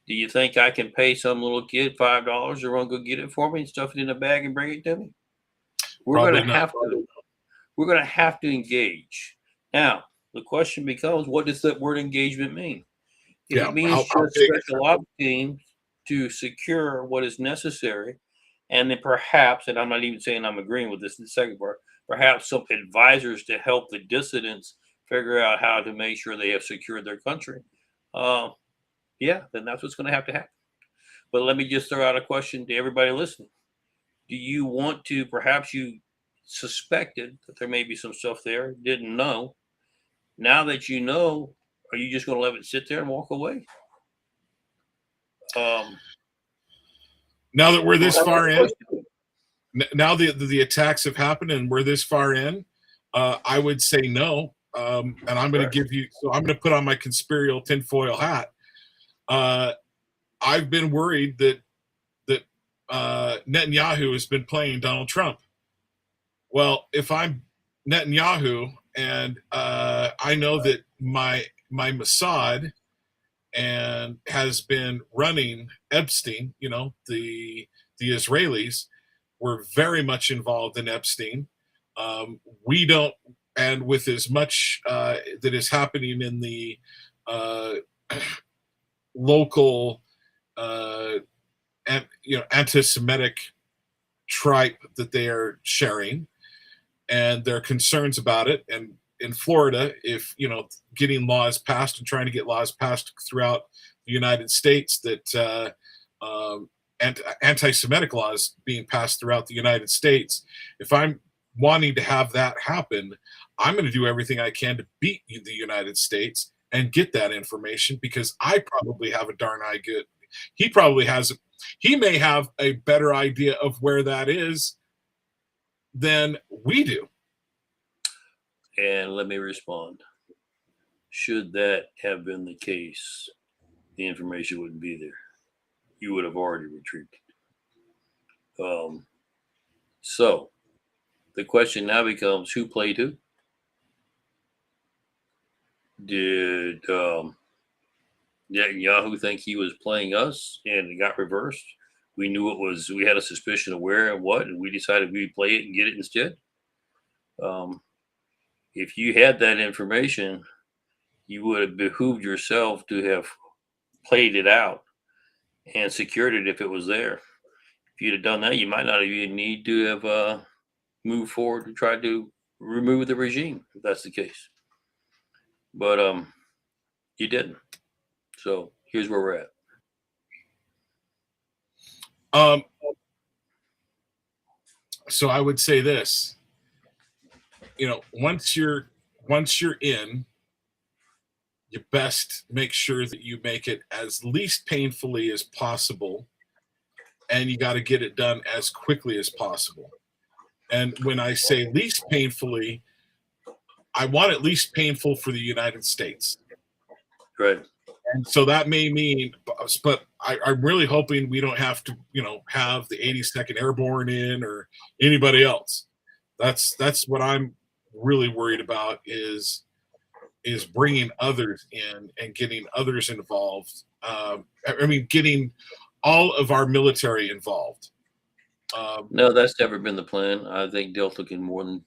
Do you think I can pay some little kid $5 to run go get it for me and stuff it in a bag and bring it to me? We're going to have to. We're going to have to engage. Now, the question becomes, what does that word engagement mean? If it means just special ops teams to secure what is necessary, and then perhaps, and I'm not even saying I'm agreeing with this in the second part, perhaps some advisors to help the dissidents figure out how to make sure they have secured their country. Yeah, then that's what's going to happen. But let me just throw out a question to everybody listening. Do you want to, perhaps you suspected that there may be some stuff there, didn't know. Now that you know, are you just going to let it sit there and walk away? Now that we're this far in, now the attacks have happened and we're this far in, I would say no. And I'm going to give you, so I'm going to put on my conspiratorial tinfoil hat. I've been worried that Netanyahu has been playing Donald Trump. Well, if I'm Netanyahu and I know that my Mossad and has been running Epstein, you know, the Israelis were very much involved in Epstein. We don't, and with as much that is happening in the local, and anti-Semitic tripe that they are sharing, and their concerns about it. And in Florida, if getting laws passed and trying to get laws passed throughout the United States that anti-Semitic laws being passed throughout the United States, if I'm wanting to have that happen, I'm going to do everything I can to beat the United States and get that information, because I probably have a darn eye good. He probably has. He may have a better idea of where that is than we do. And let me respond. Should that have been the case, the information wouldn't be there. You would have already retreated. So the question now becomes, who played who? Did Netanyahu think he was playing us and it got reversed? We knew it was, we had a suspicion of where and what, and we decided we'd play it and get it instead. If you had that information, you would have behooved yourself to have played it out and secured it if it was there. If you'd have done that, you might not even need to have moved forward to try to remove the regime, if that's the case. But you didn't. So here's where we're at. So I would say this. Once you're in, you best make sure that you make it as least painfully as possible, and you got to get it done as quickly as possible. And when I say least painfully, I want it least painful for the United States. Right. And so that may mean, but I'm really hoping we don't have to, have the 82nd Airborne in or anybody else. That's what I'm really worried about is bringing others in and getting others involved. Getting all of our military involved. No, that's never been the plan. I think Delta can more than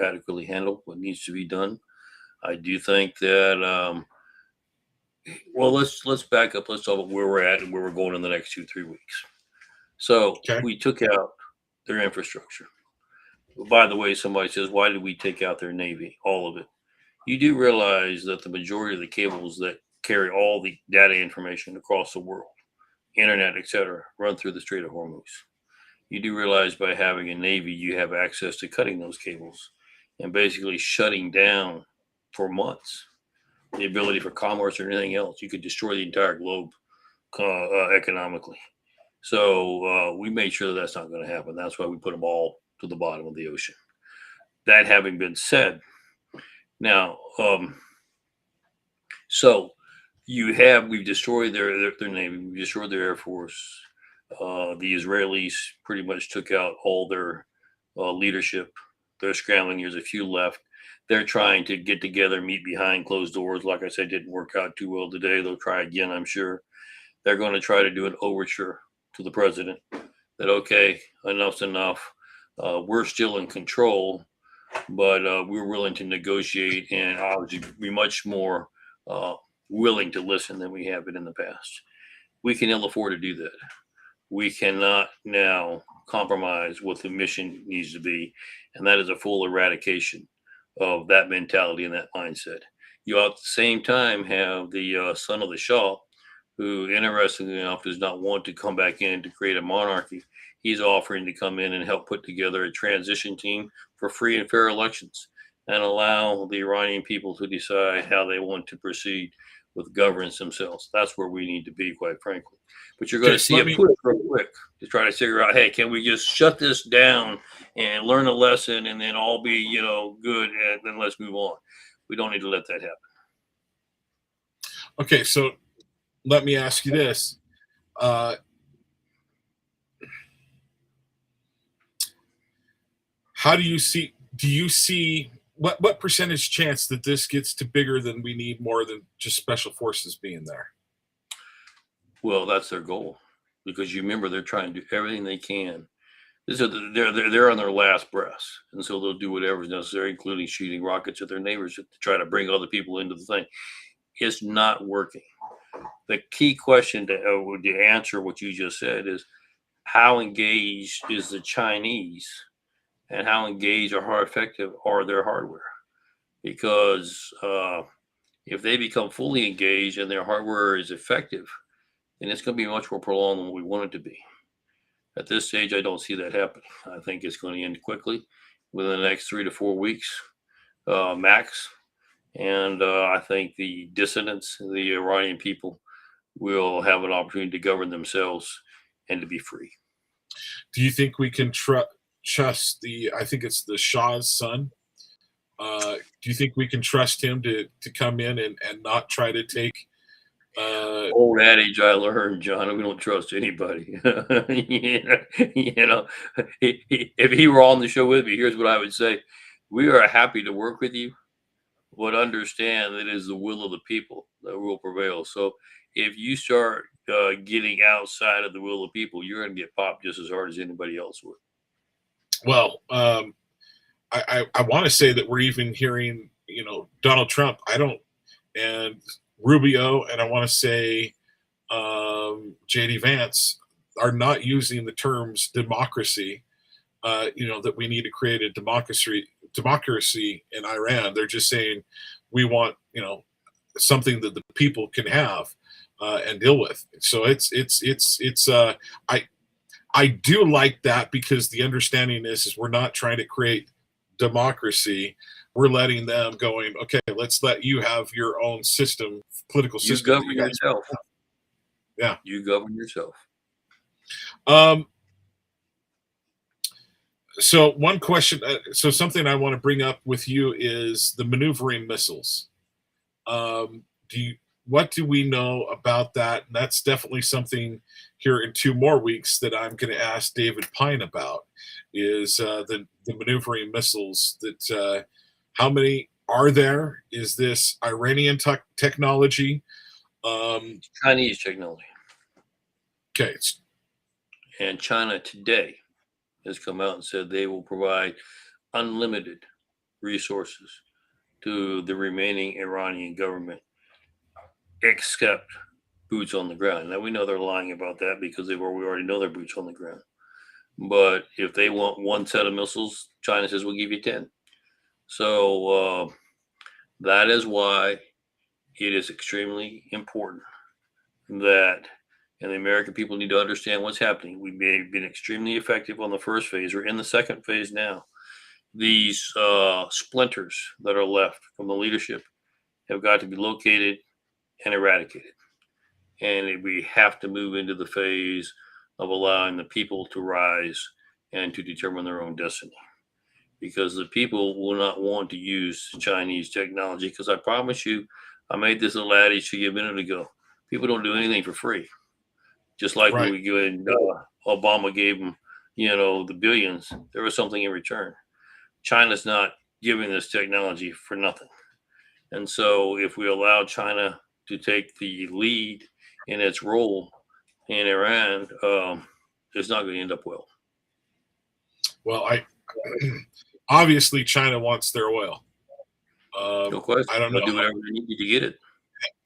adequately handle what needs to be done. I do think that, well, let's back up. Let's talk about where we're at and where we're going in the next 2-3 weeks. So we took out their infrastructure. By the way, somebody says, why did we take out their Navy? All of it. You do realize that the majority of the cables that carry all the data information across the world, internet, etc., run through the Strait of Hormuz. You do realize by having a Navy, you have access to cutting those cables and basically shutting down for months the ability for commerce or anything else. You could destroy the entire globe economically. So we made sure that that's not going to happen. That's why we put them all to the bottom of the ocean. That having been said, now, so we've destroyed their Navy, we've destroyed their Air Force. The Israelis pretty much took out all their leadership. They're scrambling. There's a few left. They're trying to get together, meet behind closed doors. Like I said, didn't work out too well today. They'll try again, I'm sure. They're going to try to do an overture to the president that, okay, enough's enough. We're still in control, but we're willing to negotiate and obviously be much more willing to listen than we have been in the past. We can ill afford to do that. We cannot now compromise what the mission needs to be, and that is a full eradication of that mentality and that mindset. You at the same time have the son of the Shah, who, interestingly enough, does not want to come back in to create a monarchy. He's offering to come in and help put together a transition team for free and fair elections and allow the Iranian people to decide how they want to proceed with governance themselves. That's where we need to be, quite frankly. But you're going to see a push real quick to try to figure out, hey, can we just shut this down and learn a lesson and then all be, good, and then let's move on. We don't need to let that happen. Okay, so let me ask you this. Do you see what percentage chance that this gets to bigger than we need more than just special forces being there? Well, that's their goal, because you remember they're trying to do everything they can. They're on their last breaths, and so they'll do whatever is necessary, including shooting rockets at their neighbors to try to bring other people into the thing. It's not working. The key question to answer what you just said is, how engaged is the Chinese, and how engaged or how effective are their hardware? Because if they become fully engaged and their hardware is effective, then it's going to be much more prolonged than what we want it to be. At this stage, I don't see that happening. I think it's going to end quickly within the next 3 to 4 weeks, max. And I think the dissidents, the Iranian people, will have an opportunity to govern themselves and to be free. Do you think we can trust I think it's the Shah's son? Do you think we can trust him to come in and not try to take? Old adage I learned, John, we don't trust anybody. If he were on the show with me, here's what I would say. We are happy to work with you, but understand that it is the will of the people that will prevail. So if you start getting outside of the will of people, you're going to get popped just as hard as anybody else would. Well, I want to say that we're even hearing, Donald Trump, and Rubio, and I want to say J.D. Vance are not using the terms democracy, that we need to create a democracy in Iran. They're just saying we want, something that the people can have and deal with. So I do like that, because the understanding is we're not trying to create democracy. We're letting them going, okay, let's let you have your own system, political system. You govern yourself. Yeah. You govern yourself. So one question, something I want to bring up with you is the maneuvering missiles. What do we know about that? And that's definitely something here in 2 more weeks that I'm going to ask David Pine about, is the maneuvering missiles. That how many are there? Is this Iranian technology? Chinese technology. Okay. And China today has come out and said they will provide unlimited resources to the remaining Iranian government, except boots on the ground. Now, we know they're lying about that because we already know they're boots on the ground. But if they want one set of missiles, China says we'll give you 10. So that is why it is extremely important that, and the American people need to understand what's happening. We've been extremely effective on the first phase. We're in the second phase now. These splinters that are left from the leadership have got to be located and eradicated. And we have to move into the phase of allowing the people to rise and to determine their own destiny. Because the people will not want to use Chinese technology. Because I promise you, I made this little adage to you a minute ago. People don't do anything for free. Just like when Right. we give Obama gave them, the billions, there was something in return. China's not giving this technology for nothing. And so if we allow China to take the lead in its role in Iran, it's not going to end up well. Well, obviously China wants their oil. No question. I don't They'll know. do whatever they need to get it.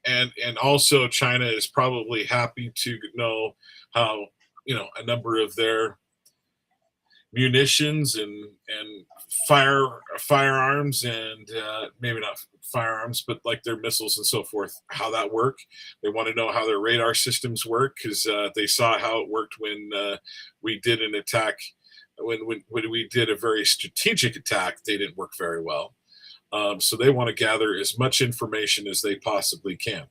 And also China is probably happy to know how, a number of their munitions and firearms and maybe not firearms, but like their missiles and so forth, how that work. They want to know how their radar systems work because they saw how it worked when we did an attack. When we did a very strategic attack, they didn't work very well. So they want to gather as much information as they possibly can.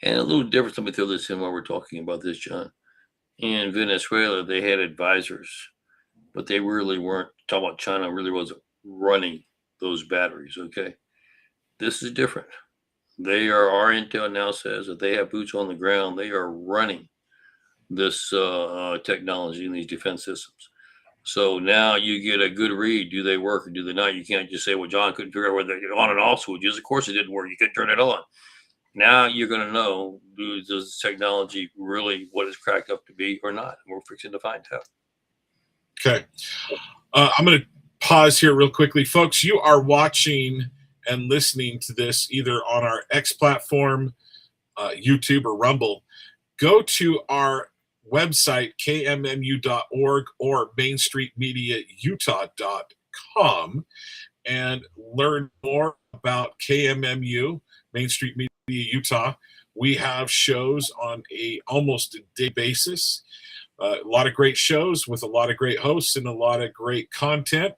And a little difference, let me throw this in while we're talking about this, John. In Venezuela, they had advisors, but they really weren't talking about China, really wasn't running those batteries, okay? This is different. Our intel now says that they have boots on the ground. They are running this technology in these defense systems. So now you get a good read. Do they work or do they not? You can't just say, well, John couldn't figure out whether they're on and off switches. Of course it didn't work. You couldn't turn it on. Now you're going to know, does this technology really what it's cracked up to be or not? We're fixing to find out. Okay. I'm going to pause here real quickly. Folks, you are watching and listening to this either on our X platform, YouTube, or Rumble. Go to our website, kmmu.org or mainstreetmediautah.com, and learn more about KMMU, Main Street Media Utah. We have shows on almost a day basis. A lot of great shows with a lot of great hosts and a lot of great content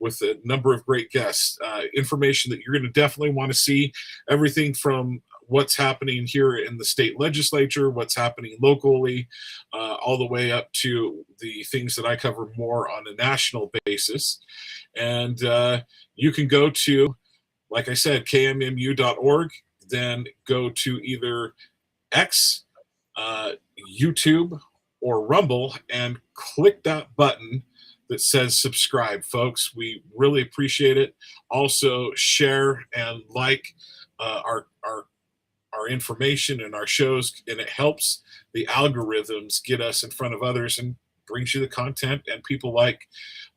with a number of great guests. Information that you're going to definitely want to see. Everything from what's happening here in the state legislature, what's happening locally, all the way up to the things that I cover more on a national basis. And you can go to, like I said, kmmu.org, then go to either X, YouTube, or Rumble and click that button that says subscribe, folks. We really appreciate it. Also, share and like our information and our shows, and it helps the algorithms get us in front of others and brings you the content and people like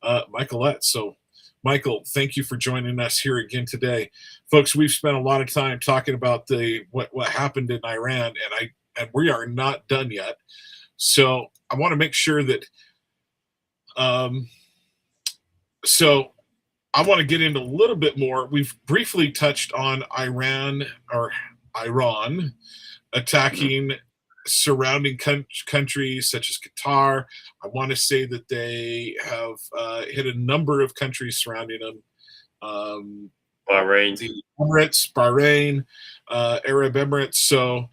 Michaelette. So, Michael, thank you for joining us here again today, folks. We've spent a lot of time talking about what happened in Iran, and we are not done yet. So I want to make sure that, so I want to get into a little bit more. We've briefly touched on Iran attacking surrounding countries such as Qatar. I want to say that they have hit a number of countries surrounding them. Bahrain. The Emirates, Bahrain, Arab Emirates. So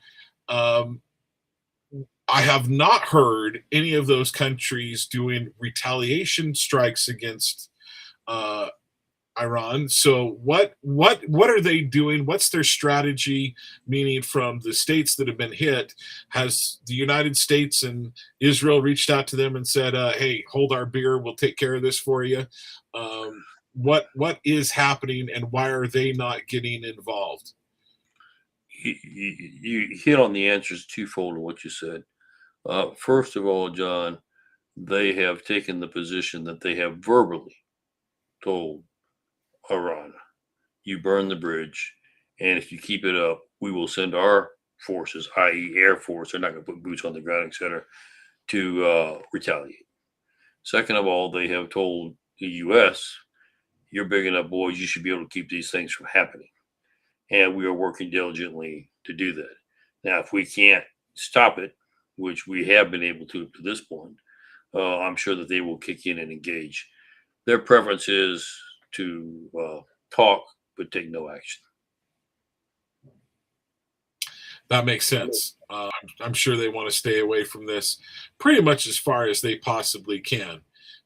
I have not heard any of those countries doing retaliation strikes against Iran. So what are they doing? What's their strategy? Meaning, from the states that have been hit, has the United States and Israel reached out to them and said, "Hey, hold our beer. We'll take care of this for you." What is happening, and why are they not getting involved? You hit on the answers twofold to what you said. First of all, John, they have taken the position that they have verbally told Iran, you burn the bridge, and if you keep it up, we will send our forces, i.e. Air Force, they're not going to put boots on the ground, etc., to retaliate. Second of all, they have told the U.S., you're big enough, boys, you should be able to keep these things from happening. And we are working diligently to do that. Now, if we can't stop it, which we have been able to this point, I'm sure that they will kick in and engage. Their preference is to talk but take no action. That makes sense. I'm sure they want to stay away from this pretty much as far as they possibly can,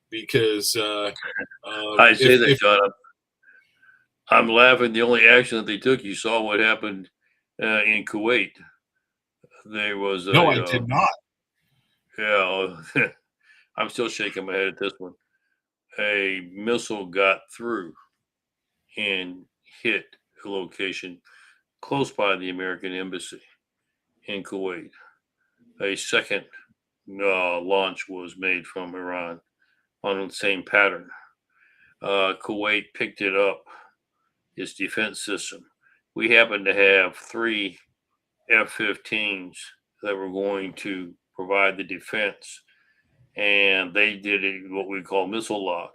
because I say that, John. I'm laughing. The only action that they took, you saw what happened in Kuwait. There was no, I did not. Yeah, I'm still shaking my head at this one. A missile got through and hit a location close by the American embassy in Kuwait. A second launch was made from Iran on the same pattern. Kuwait picked it up, its defense system. We happen to have 3 F-15s that were going to provide the defense, and they did it what we call missile lock.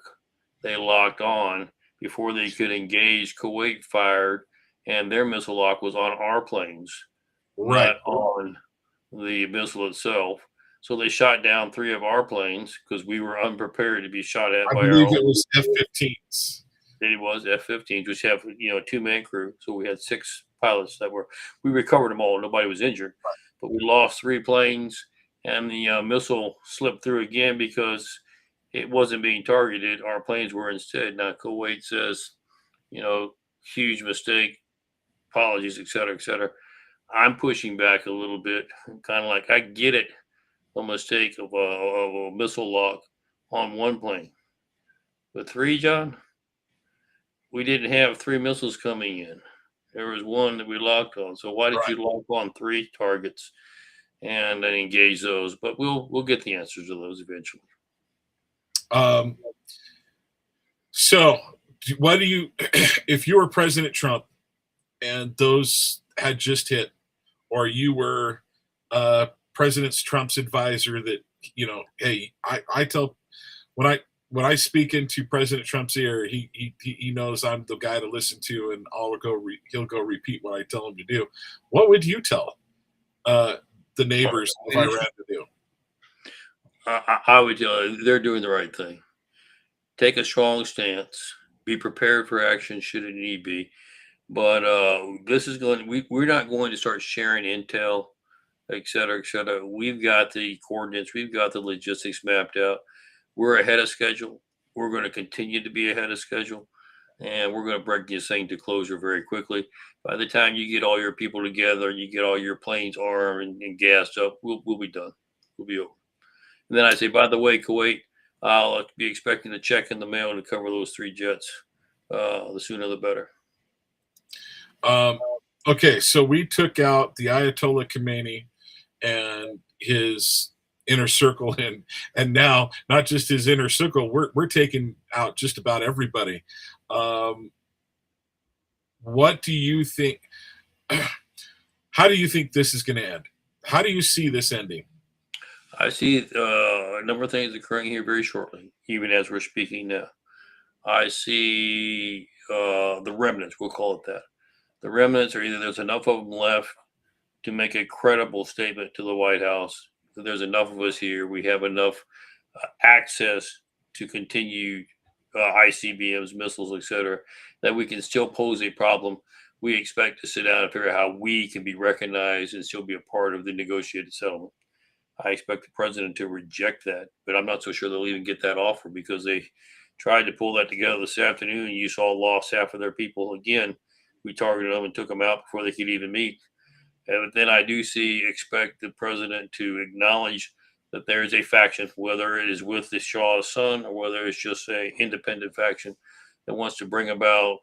They locked on before they could engage. Kuwait fired, and their missile lock was on our planes, Right. not on the missile itself. So they shot down 3 of our planes because we were unprepared to be shot at I by our believe own. it was F-15s. It was F-15s, which have a 2-man crew. So we had 6 pilots we recovered them all. Nobody was injured, but we lost 3 planes, and the missile slipped through again because it wasn't being targeted. Our planes were instead. Now Kuwait says, huge mistake, apologies, et cetera, et cetera. I'm pushing back a little bit, kind of like I get it, a mistake of a missile lock on one plane, but 3, John. We didn't have 3 missiles coming in. There was 1 that we locked on. So why did you lock on 3 targets and then engage those? But we'll get the answers to those eventually. So what do you, if you were President Trump and those had just hit, or you were President Trump's advisor that, hey, I tell when I speak into President Trump's ear, he knows I'm the guy to listen to, and he'll go repeat what I tell him to do. What would you tell the neighbors of Iran to do? I would tell you they're doing the right thing. Take a strong stance. Be prepared for action should it need be. But this is we're not going to start sharing intel, et cetera, et cetera. We've got the coordinates. We've got the logistics mapped out. We're ahead of schedule. We're going to continue to be ahead of schedule, and we're going to bring this thing to closure very quickly. By the time you get all your people together and you get all your planes armed and gassed up, we'll be done. We'll be over. And then I say, by the way, Kuwait, I'll be expecting a check in the mail to cover those 3 jets. The sooner the better. Okay, so we took out the Ayatollah Khomeini and his inner circle, and now not just his inner circle, we're taking out just about everybody. What do you think? How do you think this is going to end? How do you see this ending? I see a number of things occurring here very shortly, even as we're speaking now. I see the remnants, we'll call it that. The remnants are either there's enough of them left to make a credible statement to the White House that there's enough of us here, we have enough access to continue ICBMs, missiles, etc., that we can still pose a problem. We expect to sit down and figure out how we can be recognized and still be a part of the negotiated settlement. I expect the president to reject that, but I'm not so sure they'll even get that offer because they tried to pull that together this afternoon. You saw lost half of their people again. We targeted them and took them out before they could even meet. But then I do expect the president to acknowledge that there is a faction, whether it is with the Shah's son or whether it's just an independent faction that wants to bring about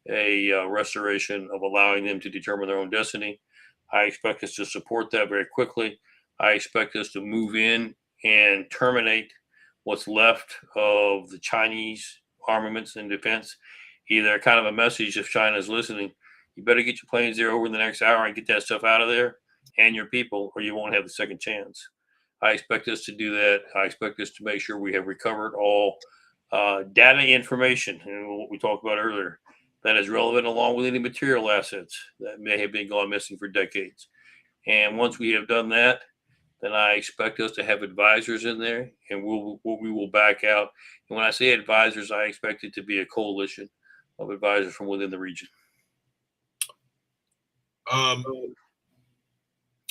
a restoration of allowing them to determine their own destiny. I expect us to support that very quickly. I expect us to move in and terminate what's left of the Chinese armaments and defense. Either kind of a message if China's listening, you better get your planes there over the next hour and get that stuff out of there and your people, or you won't have the second chance. I expect us to do that. I expect us to make sure we have recovered all data information, and what we talked about earlier, that is relevant, along with any material assets that may have been gone missing for decades. And once we have done that, then I expect us to have advisors in there, and we will back out. And when I say advisors, I expect it to be a coalition of advisors from within the region. Um,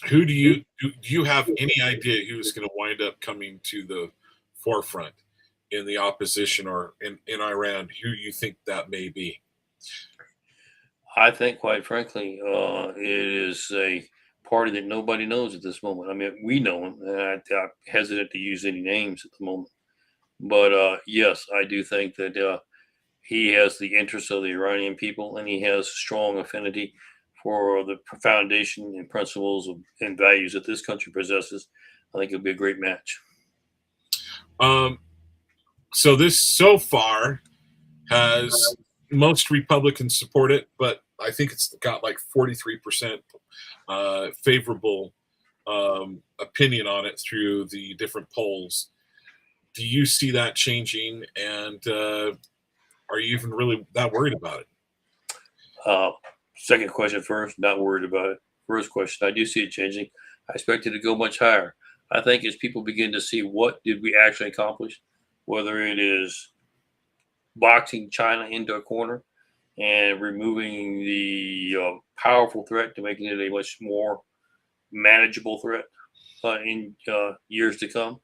who do you have any idea who's going to wind up coming to the forefront in the opposition or in Iran? Who you think that may be? I think, quite frankly, it is a party that nobody knows at this moment. I mean, we know him, and I'm hesitant to use any names at the moment. But yes, I do think that he has the interests of the Iranian people, and he has strong affinity for the foundation and principles and values that this country possesses. I think it'll be a great match. Um, so this so far has most Republicans support it, but I think it's got like 43% favorable opinion on it through the different polls. Do you see that changing? And are you even really that worried about it? Second question first, not worried about it. First question, I do see it changing. I expect it to go much higher. I think as people begin to see what did we actually accomplish, whether it is boxing China into a corner and removing the powerful threat to making it a much more manageable threat in years to come,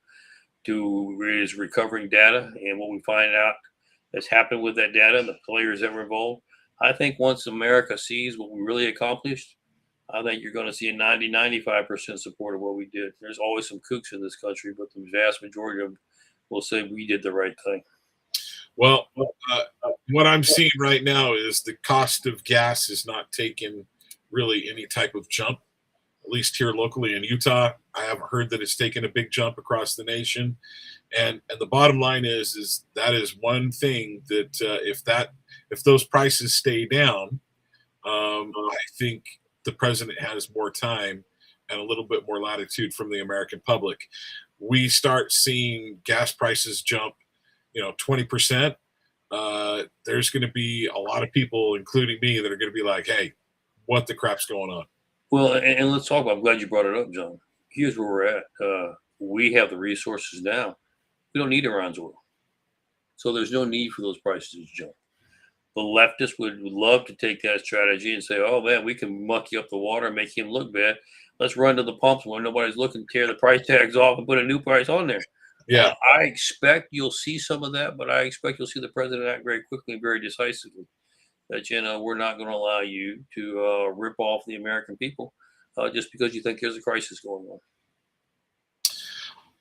to is recovering data and what we find out has happened with that data and the players that were involved. I think once America sees what we really accomplished, I think you're going to see a 95% support of what we did. There's always some kooks in this country, but the vast majority of them will say we did the right thing. Well, what I'm seeing right now is the cost of gas is not taking really any type of jump, at least here locally in Utah. I haven't heard that it's taken a big jump across the nation. And the bottom line is that is one thing that if those prices stay down, I think the president has more time and a little bit more latitude from the American public. We start seeing gas prices jump, 20%. There's going to be a lot of people, including me, that are going to be like, "Hey, what the crap's going on?" Well, and let's talk about. I'm glad you brought it up, John. Here's where we're at. We have the resources now. We don't need Iran's oil, so there's no need for those prices to jump. The leftists would love to take that strategy and say, "Oh man, we can mucky up the water and make him look bad. Let's run to the pumps when nobody's looking, tear the price tags off, and put a new price on there." Yeah. I expect you'll see some of that, but I expect you'll see the president act very quickly and very decisively. That we're not going to allow you to rip off the American people just because you think there's a crisis going on.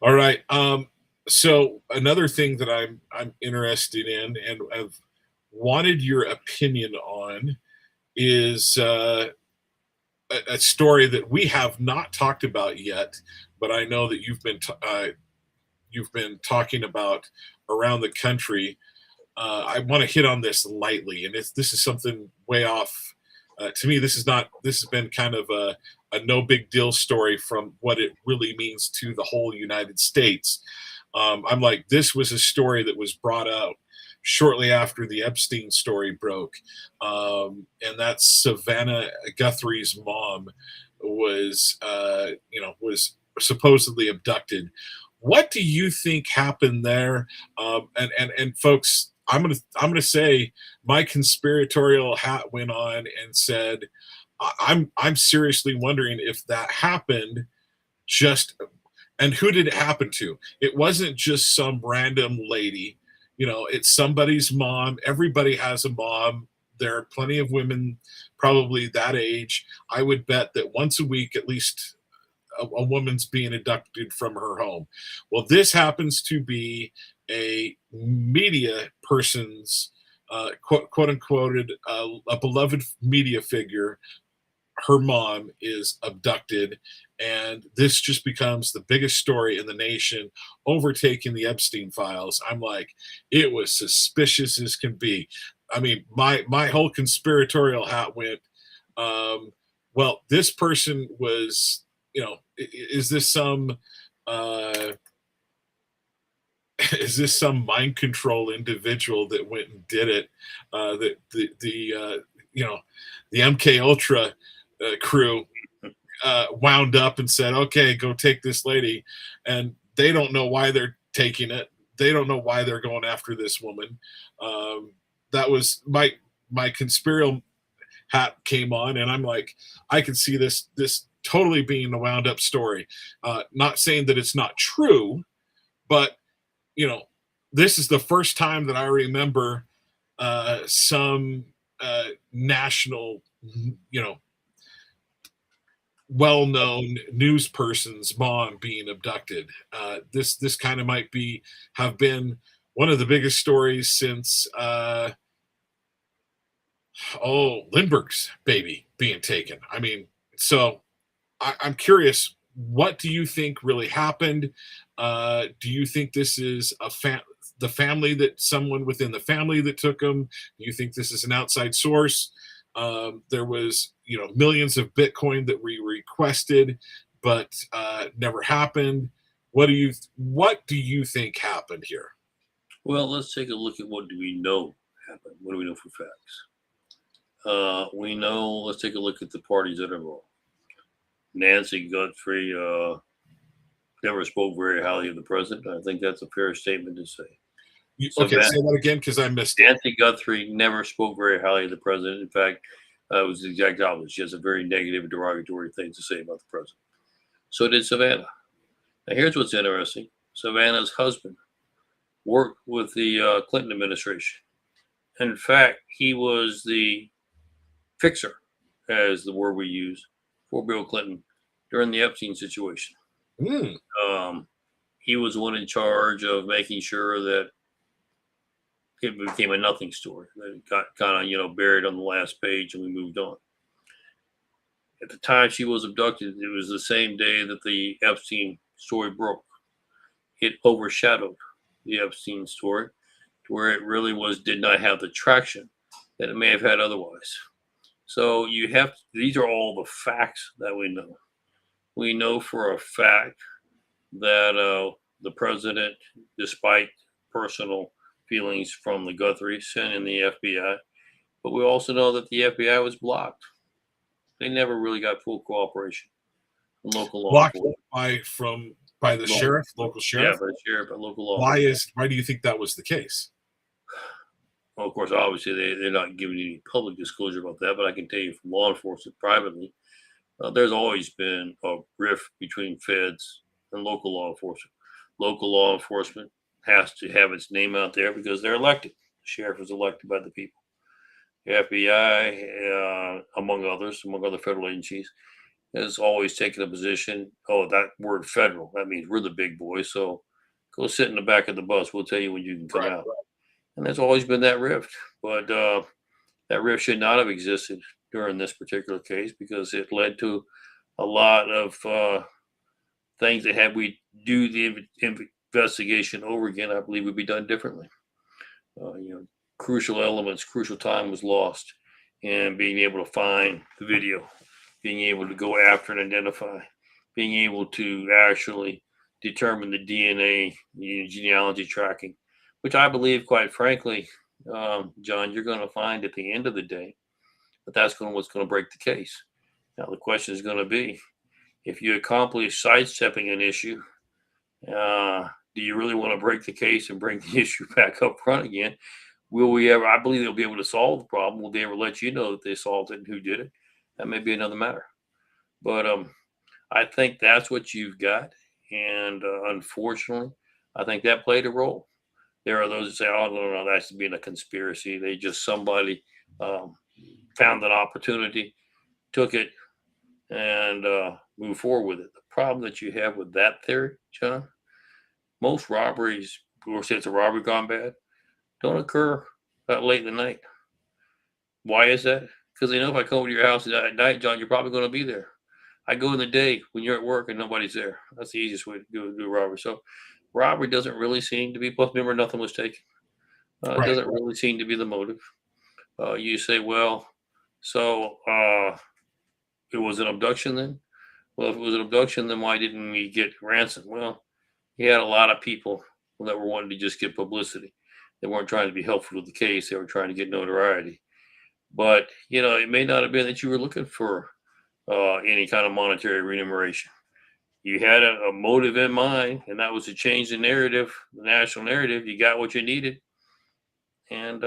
All right. So another thing that I'm interested in and I've wanted your opinion on is a story that we have not talked about yet, but I know that you've been talking about around the country. I want to hit on this lightly, and this is something way off. To me, this has been kind of a no big deal story from what it really means to the whole United States. I'm like, this was a story that was brought out shortly after the Epstein story broke, and that's Savannah Guthrie's mom was supposedly abducted. What do you think happened there? And folks, I'm gonna say my conspiratorial hat went on and said, I'm seriously wondering if that happened and who did it happen to? It wasn't just some random lady, it's somebody's mom. Everybody has a mom. There are plenty of women probably that age. I would bet that once a week at least a woman's being abducted from her home. Well, this happens to be a media person's quote unquote a beloved media figure. Her mom is abducted, and this just becomes the biggest story in the nation, overtaking the Epstein files. I'm like, it was suspicious as can be. I mean, my whole conspiratorial hat went, well, this person was, is this some uh, is this some mind control individual that went and did it? That you know the MK Ultra crew wound up and said, "Okay, go take this lady," and they don't know why they're taking it. They don't know why they're going after this woman. That was my conspiratorial hat came on, and I'm like, I can see this totally being a wound up story. Not saying that it's not true, but you know, this is the first time that I remember some national, you know, well-known news person's mom being abducted. This kind of might have been one of the biggest stories since Lindbergh's baby being taken. I mean, so I'm curious, what do you think really happened? Do you think this is the family, that someone within the family that took them? Do you think this is an outside source? There was, millions of Bitcoin that we requested, but never happened. What do you think happened here? Well, let's take a look at what do we know happened. What do we know for facts? We know. Let's take a look at the parties that are involved. Nancy Guthrie never spoke very highly of the president. I think that's a fair statement to say. Okay, say that again because I missed it. Nancy Guthrie never spoke very highly of the president. In fact, it was the exact opposite. She has a very negative and derogatory thing to say about the president. So did Savannah. Now, here's what's interesting. Savannah's husband worked with the Clinton administration. In fact, he was the fixer, as the word we use, for Bill Clinton during the Epstein situation. He was the one in charge of making sure that it became a nothing story. It got kind of, buried on the last page and we moved on. At the time she was abducted, it was the same day that the Epstein story broke. It overshadowed the Epstein story to where it really did not have the traction that it may have had otherwise. So these are all the facts that we know. We know for a fact that the president, despite personal feelings from the Guthrie, sent in the FBI, but we also know that the FBI was blocked. They never really got full cooperation from local law blocked enforcement. by the sheriff, local sheriff. Yeah, by the sheriff, by local law. Why do you think that was the case? Well, of course, obviously they're not giving any public disclosure about that, but I can tell you from law enforcement privately, there's always been a rift between feds and local law enforcement. Local law enforcement has to have its name out there because they're elected. The sheriff is elected by the people. The FBI, among other federal agencies, has always taken a position. Oh, that word federal, that means we're the big boys. So go sit in the back of the bus. We'll tell you when you can come out. And there's always been that rift. But that rift should not have existed during this particular case because it led to a lot of things that had we do the investigation over again, I believe would be done differently. Crucial elements, crucial time was lost in being able to find the video, being able to go after and identify, being able to actually determine the DNA, genealogy tracking, which I believe, quite frankly, John, you're going to find at the end of the day that that's what's going to break the case. Now, the question is going to be, if you accomplish sidestepping an issue, do you really want to break the case and bring the issue back up front again? Will we ever? I believe they'll be able to solve the problem. Will they ever let you know that they solved it and who did it? That may be another matter. But I think that's what you've got. And unfortunately, I think that played a role. There are those that say, oh, no, that's being a conspiracy. Somebody found an opportunity, took it, and moved forward with it. The problem that you have with that theory, John, most robberies, or say it's a robbery gone bad, don't occur that late in the night. Why is that? Because they know if I come over to your house at night, John, you're probably going to be there. I go in the day when you're at work and nobody's there. That's the easiest way to do a robbery. So robbery doesn't really seem to be, plus remember, nothing was taken. It doesn't really seem to be the motive. You say, well, so it was an abduction then? Well, if it was an abduction, then why didn't we get ransom? Well, he had a lot of people that were wanting to just get publicity. They weren't trying to be helpful to the case. They were trying to get notoriety. But it may not have been that you were looking for any kind of monetary remuneration. You had a motive in mind, and that was to change the narrative, the national narrative. You got what you needed, and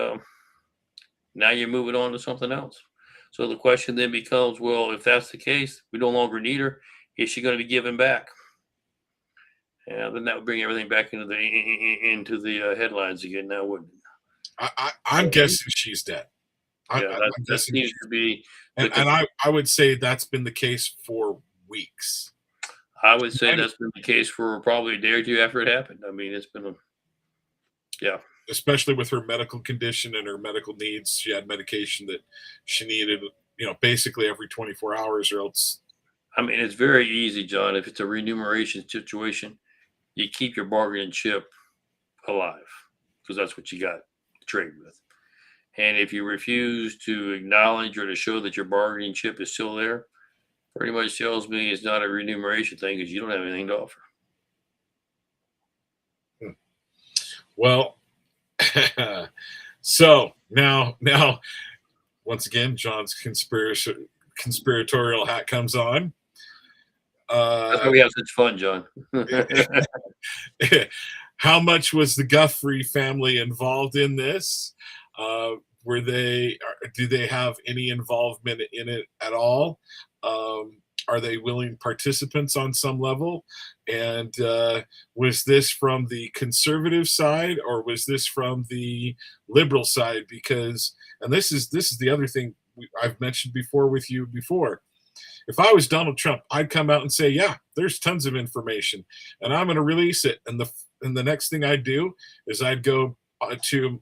now you're moving on to something else. So the question then becomes, well, if that's the case, we no longer need her. Is she going to be given back? And then that would bring everything back into the headlines again. Now, wouldn't it? I'm guessing she's dead. Yeah, I'm that guessing, seems to be and I would say that's been the case for weeks. I would say that's been the case for probably a day or two after it happened. I mean, it's been yeah. Especially with her medical condition and her medical needs. She had medication that she needed, basically every 24 hours, or else. I mean, it's very easy, John. If it's a remuneration situation, you keep your bargaining chip alive because that's what you got to trade with. And if you refuse to acknowledge or to show that your bargaining chip is still there, pretty much tells me it's not a remuneration thing because you don't have anything to offer. Well, so now, once again, John's conspiratorial hat comes on. That's why we have such fun, John. How much was the Guthrie family involved in this? Do they have any involvement in it at all? Are they willing participants on some level? And was this from the conservative side or was this from the liberal side? Because, and this is the other thing I've mentioned before with you before. If I was Donald Trump, I'd come out and say, yeah, there's tons of information and I'm going to release it. And the next thing I'd do is I'd go to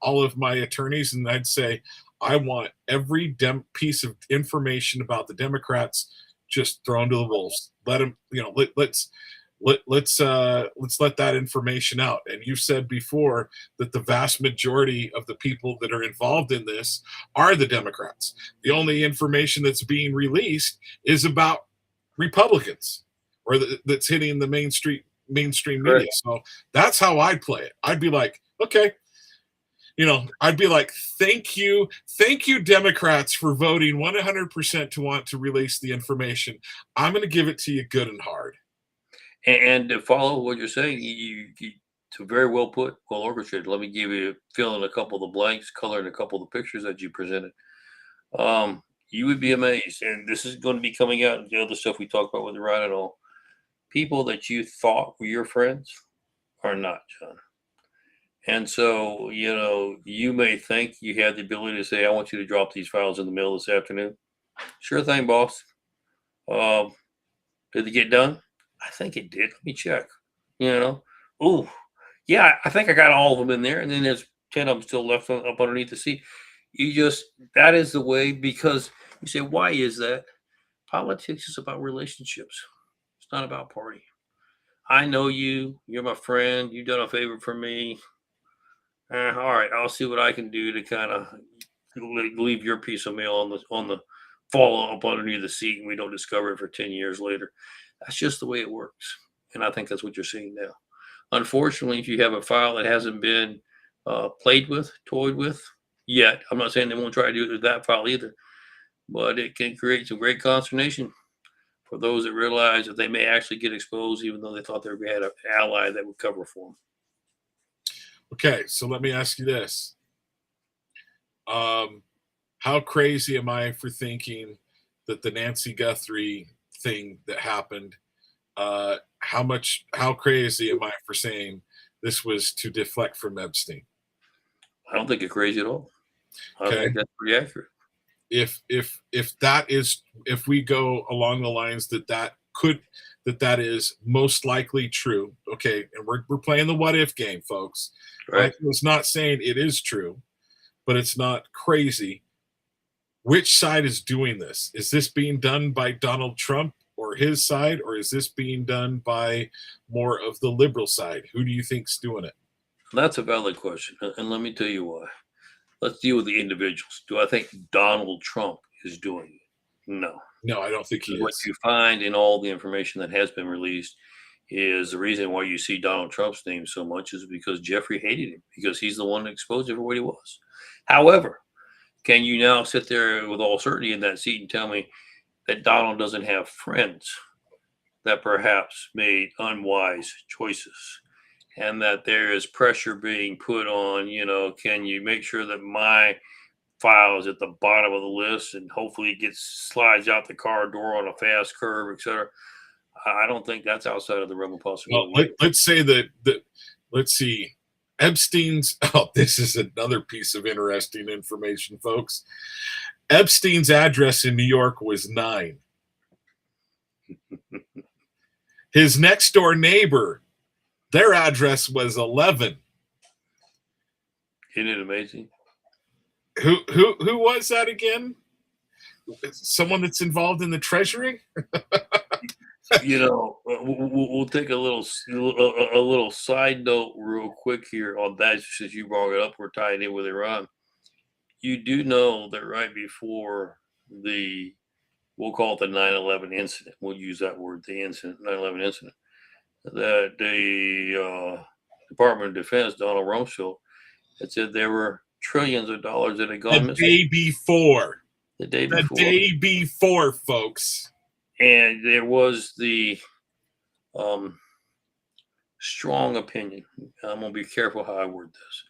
all of my attorneys and I'd say, I want every piece of information about the Democrats just thrown to the wolves. Let them, let's let that information out. And you said before that the vast majority of the people that are involved in this are the Democrats. The only information that's being released is about Republicans, or that's hitting the mainstream media. Right. So that's how I'd play it. I'd be like, okay. I'd be like, thank you, Democrats, for voting 100% to want to release the information. I'm going to give it to you good and hard. And to follow what you're saying, it's very well put, well orchestrated. Let me fill in a couple of the blanks, color in a couple of the pictures that you presented. You would be amazed, and this is going to be coming out in the other stuff we talked about with Ryan and all. People that you thought were your friends are not, John. And so, you may think you have the ability to say, I want you to drop these files in the mail this afternoon. Sure thing, boss. Did they get done? I think it did. Let me check. Oh, yeah, I think I got all of them in there. And then there's 10 of them still left up underneath the seat. That is the way, because you say, why is that? Politics is about relationships. It's not about party. I know you. You're my friend. You've done a favor for me. All right, I'll see what I can do to kind of leave your piece of mail on the fall up underneath the seat, and we don't discover it for 10 years later. That's just the way it works, and I think that's what you're seeing now. Unfortunately, if you have a file that hasn't been played with, toyed with yet, I'm not saying they won't try to do it with that file either, but it can create some great consternation for those that realize that they may actually get exposed, even though they thought they had an ally that would cover for them. Okay, so let me ask you this. How crazy am I for thinking that the Nancy Guthrie thing that happened, how crazy am I for saying this was to deflect from Epstein? I don't think you're crazy at all. I think that's pretty accurate. If we go along the lines that is most likely true, okay, and we're playing the what if game, folks. Right. It's not saying it is true, but it's not crazy. Which side is doing this? Is this being done by Donald Trump or his side, or is this being done by more of the liberal side? Who do you think's doing it? That's a valid question, and let me tell you why. Let's deal with the individuals. Do I think Donald Trump is doing it? No. No, I don't think he What is. you find in all the information that has been released is the reason why you see Donald Trump's name so much is because Jeffrey hated him because he's the one that exposed him for what he was. However, can you now sit there with all certainty in that seat and tell me that Donald doesn't have friends that perhaps made unwise choices and that there is pressure being put on, can you make sure that my file is at the bottom of the list and hopefully it gets slides out the car door on a fast curve, etc. I don't think that's outside of the realm of Well, possibility. let's say let's see. Epstein's, oh, this is another piece of interesting information, folks. Epstein's address in New York was 9. His next door neighbor, their address was 11. Isn't it amazing? Who was that again? Someone that's involved in the Treasury? We'll take a little side note real quick here on that since you brought it up. We're tying in with Iran. You do know that right before we'll call it the 9/11 incident. We'll use that word, the incident, 9/11 incident. That the Department of Defense, Donald Rumsfeld, had said there were trillions of dollars that had gone missing. Day before. The day The before. day before, folks. And there was the strong opinion. I'm going to be careful how I word this.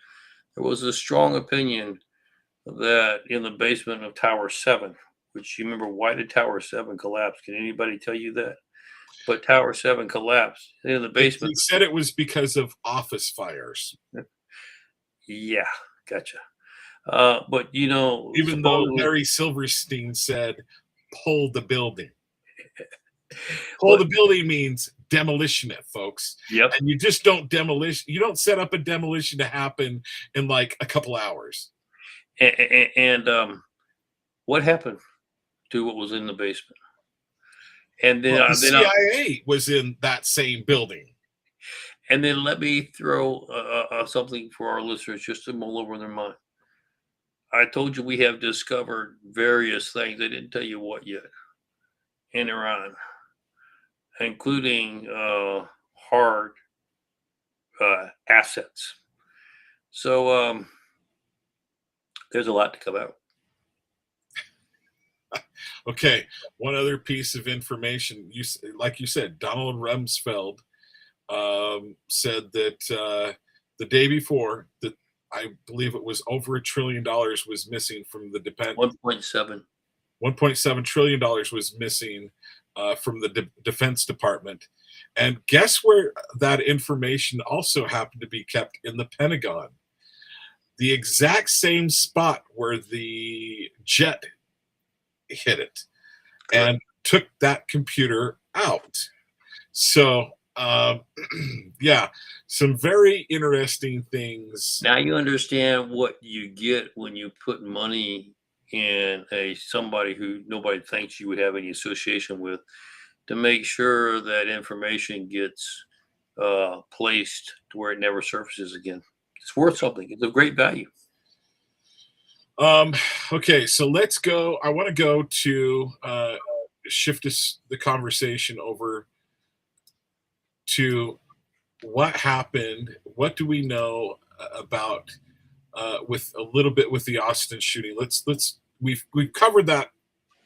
There was a strong opinion that in the basement of Tower 7, which you remember, why did Tower 7 collapse? Can anybody tell you that? But Tower 7 collapsed in the basement. He said it was because of office fires. Yeah, gotcha. But even though Larry Silverstein said, pull the building. Pull the building means demolition it, folks. Yep. And you just don't demolition. You don't set up a demolition to happen in like a couple hours. And what happened to what was in the basement? And then the CIA was in that same building. And then let me throw something for our listeners just to mull over in their mind. I told you we have discovered various things. I didn't tell you what yet in Iran, including hard assets. So there's a lot to come out. Okay, one other piece of information. Like you said, Donald Rumsfeld said that the day before, that I believe it was over $1 trillion was missing from the defense. 1.7 trillion dollars was missing from the Defense Department. And guess where that information also happened to be kept? In the Pentagon. The exact same spot where the jet hit it and took that computer out. So yeah, some very interesting things. Now you understand what you get when you put money in somebody who nobody thinks you would have any association with, to make sure that information gets placed to where it never surfaces again. It's worth something. It's of great value. Okay, so let's go. I want to go to shift the conversation over to what happened. What do we know about with a little bit with the Austin shooting? We've covered that,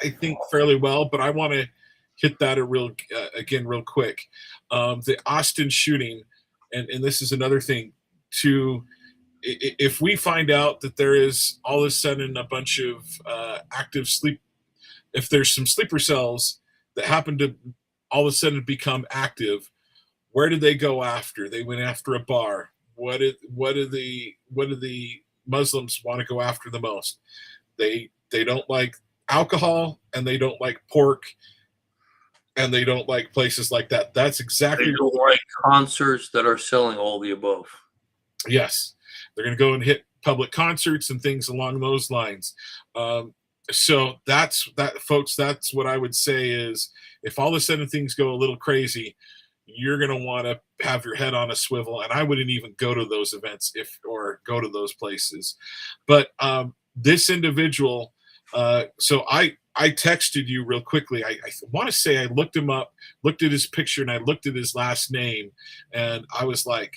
I think, fairly well, but I want to hit that real quick. The Austin shooting, and this is another thing to. If we find out that there is all of a sudden a bunch of active sleep, if there's some sleeper cells that happen to all of a sudden become active, where did they go after? They went after a bar. What do the Muslims want to go after the most? They don't like alcohol, and they don't like pork, and they don't like places like that. That's exactly. They don't like concerts that are selling all the above. Yes. They're going to go and hit public concerts and things along those lines. So that's that, folks. That's what I would say is, if all of a sudden things go a little crazy, you're going to want to have your head on a swivel. And I wouldn't even go to those events or go to those places. But this individual, so I I texted you real quickly. I want to say I looked him up, looked at his picture, and I looked at his last name, and I was like,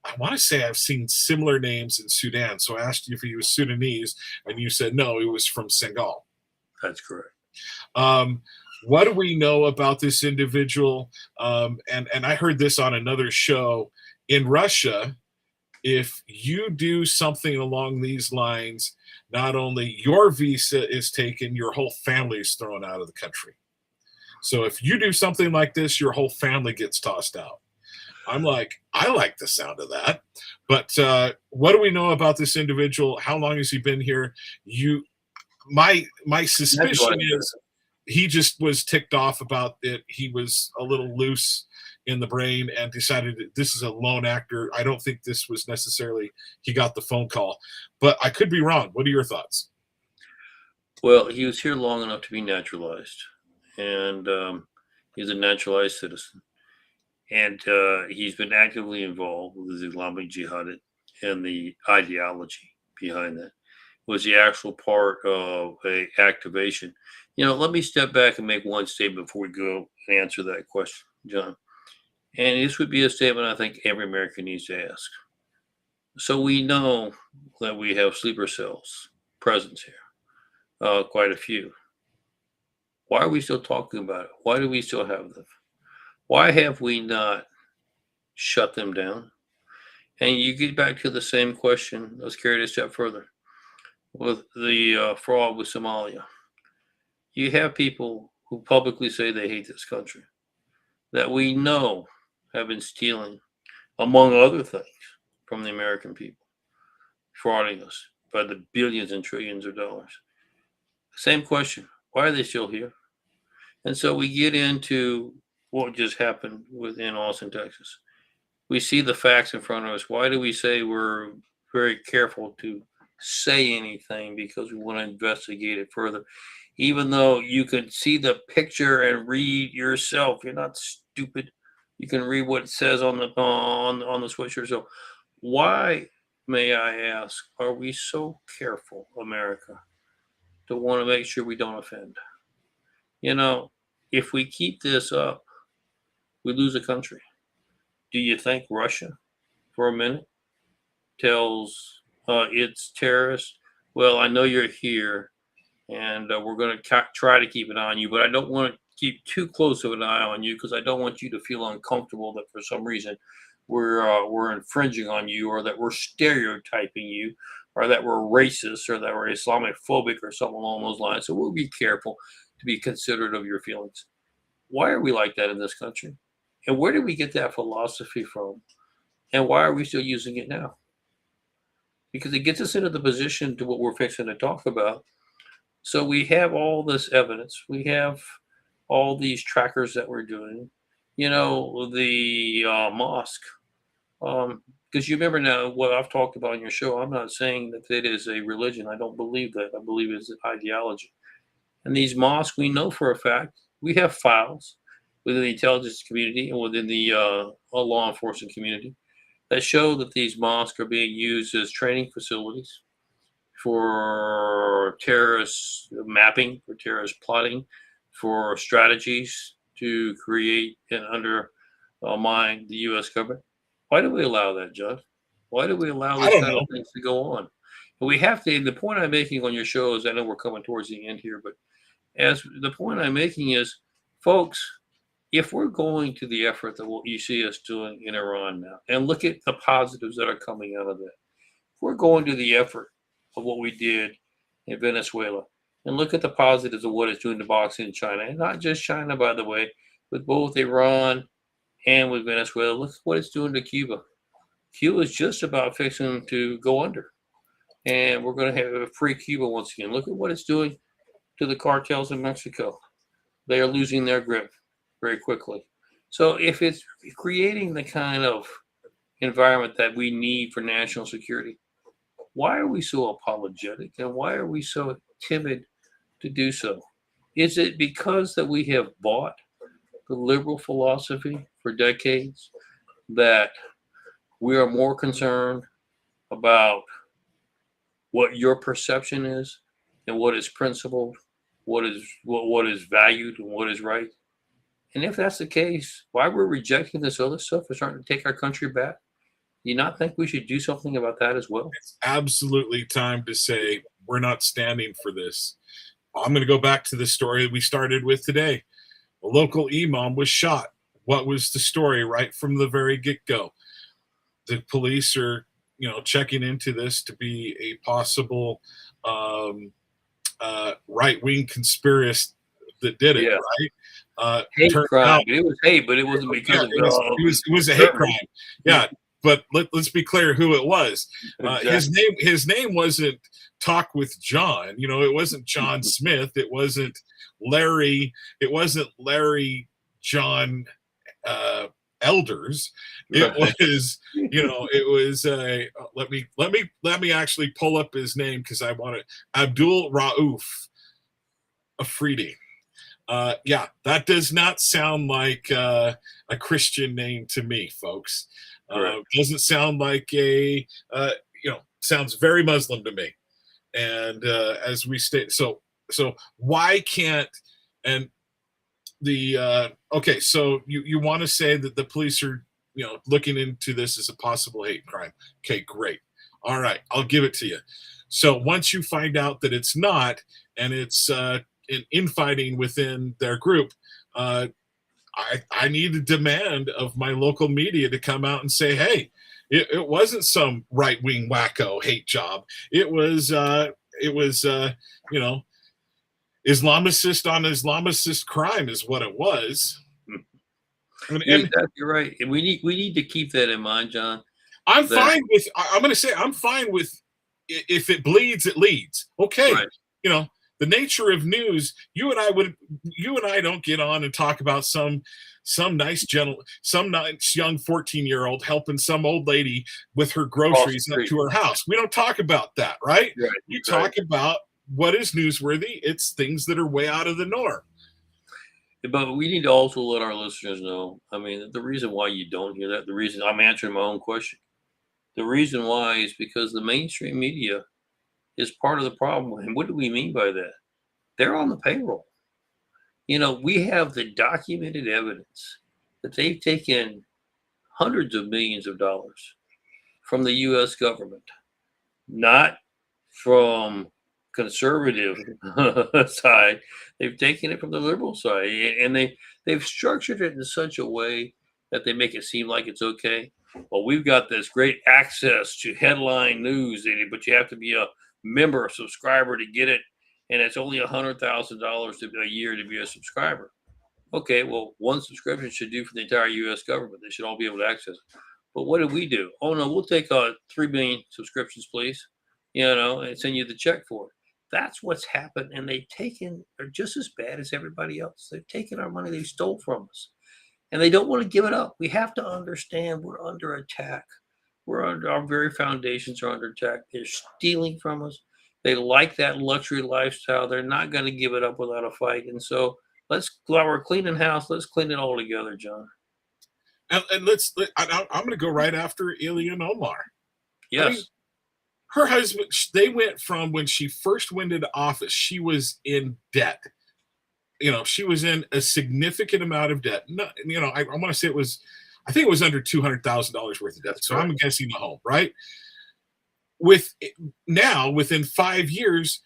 I want to say I've seen similar names in Sudan. So I asked you if he was Sudanese, and you said no, he was from Senegal. That's correct. What do we know about this individual? And I heard this on another show. In Russia, if you do something along these lines, not only your visa is taken, your whole family is thrown out of the country. So if you do something like this, your whole family gets tossed out. I'm like, I like the sound of that. But what do we know about this individual? How long has he been here? My suspicion is he just was ticked off about it. He was a little loose in the brain and decided that this is a lone actor. I don't think this was necessarily he got the phone call, but I could be wrong. What are your thoughts? Well, he was here long enough to be naturalized, and he's a naturalized citizen. And he's been actively involved with the Islamic Jihad and the ideology behind that was the actual part of a activation. Let me step back and make one statement before we go and answer that question, John. And this would be a statement I think every American needs to ask. So we know that we have sleeper cells presence here, quite a few. Why are we still talking about it? Why do we still have them? Why have we not shut them down? And you get back to the same question. Let's carry it a step further. With the fraud with Somalia, you have people who publicly say they hate this country that we know have been stealing, among other things, from the American people, frauding us by the billions and trillions of dollars. Same question. Why are they still here? And so we get into what just happened within Austin, Texas. We see the facts in front of us. Why do we say we're very careful to say anything? Because we want to investigate it further. Even though you can see the picture and read yourself, you're not stupid. You can read what it says on the sweatshirt. So, why, may I ask, are we so careful, America, to want to make sure we don't offend? If we keep this up, we lose a country. Do you think Russia, for a minute, tells its terrorists, well, I know you're here, and we're going to try to keep an eye on you, but I don't want to keep too close of an eye on you because I don't want you to feel uncomfortable that for some reason we're infringing on you, or that we're stereotyping you, or that we're racist, or that we're Islamophobic, or something along those lines. So we'll be careful to be considerate of your feelings. Why are we like that in this country? And where did we get that philosophy from? And why are we still using it now? Because it gets us into the position to what we're fixing to talk about. So we have all this evidence. We have all these trackers that we're doing. The mosque. Because you remember now what I've talked about on your show. I'm not saying that it is a religion. I don't believe that. I believe it's an ideology. And these mosques, we know for a fact, we have files within the intelligence community and within the law enforcement community that show that these mosques are being used as training facilities for terrorist mapping, for terrorist plotting, for strategies to create and undermine the U.S. government. Why do we allow that, John? Why do we allow these kind of things to go on? And we have to. The point I'm making on your show is, I know we're coming towards the end here, but as the point I'm making is, folks, if we're going to the effort that what you see us doing in Iran now, and look at the positives that are coming out of that, if we're going to the effort of what we did in Venezuela, and look at the positives of what it's doing to boxing in China, and not just China, by the way, with both Iran and with Venezuela, look at what it's doing to Cuba. Cuba is just about fixing to go under, and we're going to have a free Cuba once again. Look at what it's doing to the cartels in Mexico. They are losing their grip very quickly. So if it's creating the kind of environment that we need for national security, why are we so apologetic, and why are we so timid to do so? Is it because that we have bought the liberal philosophy for decades, that we are more concerned about what your perception is and what is principled, what is valued and what is right. And if that's the case, why we're rejecting this other stuff and starting to take our country back? Do you not think we should do something about that as well? It's absolutely time to say we're not standing for this. I'm going to go back to the story we started with today. A local imam was shot. What was the story right from the very get-go? The police are, checking into this to be a possible right-wing conspiracy that did it, Yeah. right? Hate Turned crime. out, It was hate, but it wasn't because yeah, of it was a hate crime. Yeah, but let's be clear who it was. Exactly. His name wasn't Talk with John. It wasn't John Smith. It wasn't Larry. It wasn't Larry John Elders. It Right. was, it was. Let me actually pull up his name because I want it. Abdul Rauf Afridi. Yeah, that does not sound like a Christian name to me, folks. Doesn't sound like sounds very Muslim to me. And as we state, so why can't, and okay, so you want to say that the police are, looking into this as a possible hate crime. Okay, great. All right, I'll give it to you. So once you find out that it's not, and it's infighting within their group, I need a demand of my local media to come out and say, hey, it wasn't some right wing wacko hate job. It was Islamicist on Islamicist crime is what it was. You're exactly right, and we need to keep that in mind, John. I'm fine with. I'm going to say I'm fine with. If it bleeds, it leads. Okay, right. The nature of news. You and I don't get on and talk about some nice young 14-year-old helping some old lady with her groceries up to her house. We don't talk about that, right? You talk about what is newsworthy. It's things that are way out of the norm. But we need to also let our listeners know. I mean, the reason why you don't hear that, the reason I'm answering my own question, the reason why is because the mainstream media is part of the problem. And what do we mean by that? They're on the payroll. We have the documented evidence that they've taken hundreds of millions of dollars from the U.S. government, not from conservative side. They've taken it from the liberal side, and they've structured it in such a way that they make it seem like it's okay. Well, we've got this great access to headline news, but you have to be a member, a subscriber to get it, and it's only $100,000 a year to be a subscriber. Okay, well, one subscription should do for the entire U.S. government. They should all be able to access it. But what did we do? Oh no, we'll take 3 million subscriptions, please. And send you the check for it. That's what's happened, and they're just as bad as everybody else. They've taken our money they stole from us, and they don't want to give it up. We have to understand we're under attack. Our very foundations are under attack. They're stealing from us. They like that luxury lifestyle. They're not going to give it up without a fight. And so while we're cleaning house, let's clean it all together, John. And I'm going to go right after Ilhan Omar. Yes. I mean, her husband, they went from when she first went into office, she was in debt. She was in a significant amount of debt. No, I want to say I think it was under $200,000 worth of debt. So I'm guessing a home, right? Within 5 years,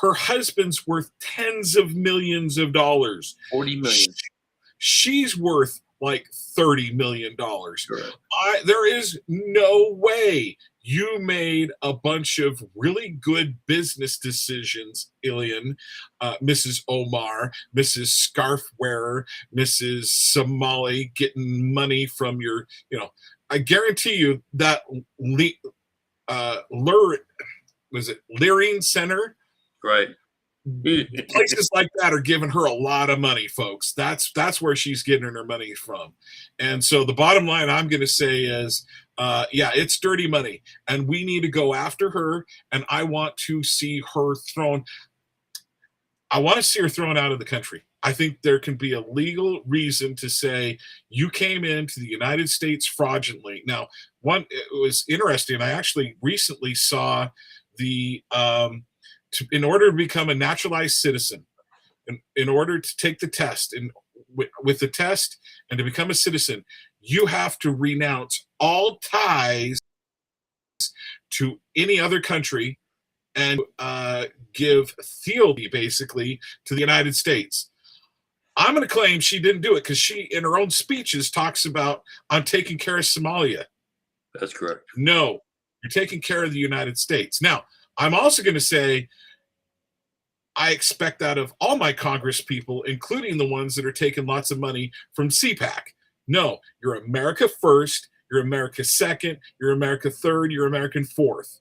her husband's worth tens of millions of dollars. 40 million. She's worth like $30 million. Sure. There is no way you made a bunch of really good business decisions, Ilhan, Mrs. Omar, Mrs. Scarf Wearer, Mrs. Somali, getting money from your, I guarantee you that Leering Center, right? Places like that are giving her a lot of money, folks. That's where she's getting her money from. And so the bottom line I'm going to say is, it's dirty money, and we need to go after her. And I want to see her thrown. I want to see her thrown out of the country. I think there can be a legal reason to say you came into the United States fraudulently. Now, it was interesting. I actually recently saw in order to become a naturalized citizen, in order to take the test and with the test and to become a citizen, you have to renounce all ties to any other country and give fealty basically to the United States. I'm going to claim she didn't do it because she, in her own speeches, talks about I'm taking care of Somalia. That's correct. No, you're taking care of the United States. Now, I'm also going to say I expect out of all my Congress people, including the ones that are taking lots of money from CPAC. No, you're America first, you're America second, you're America third, you're American fourth.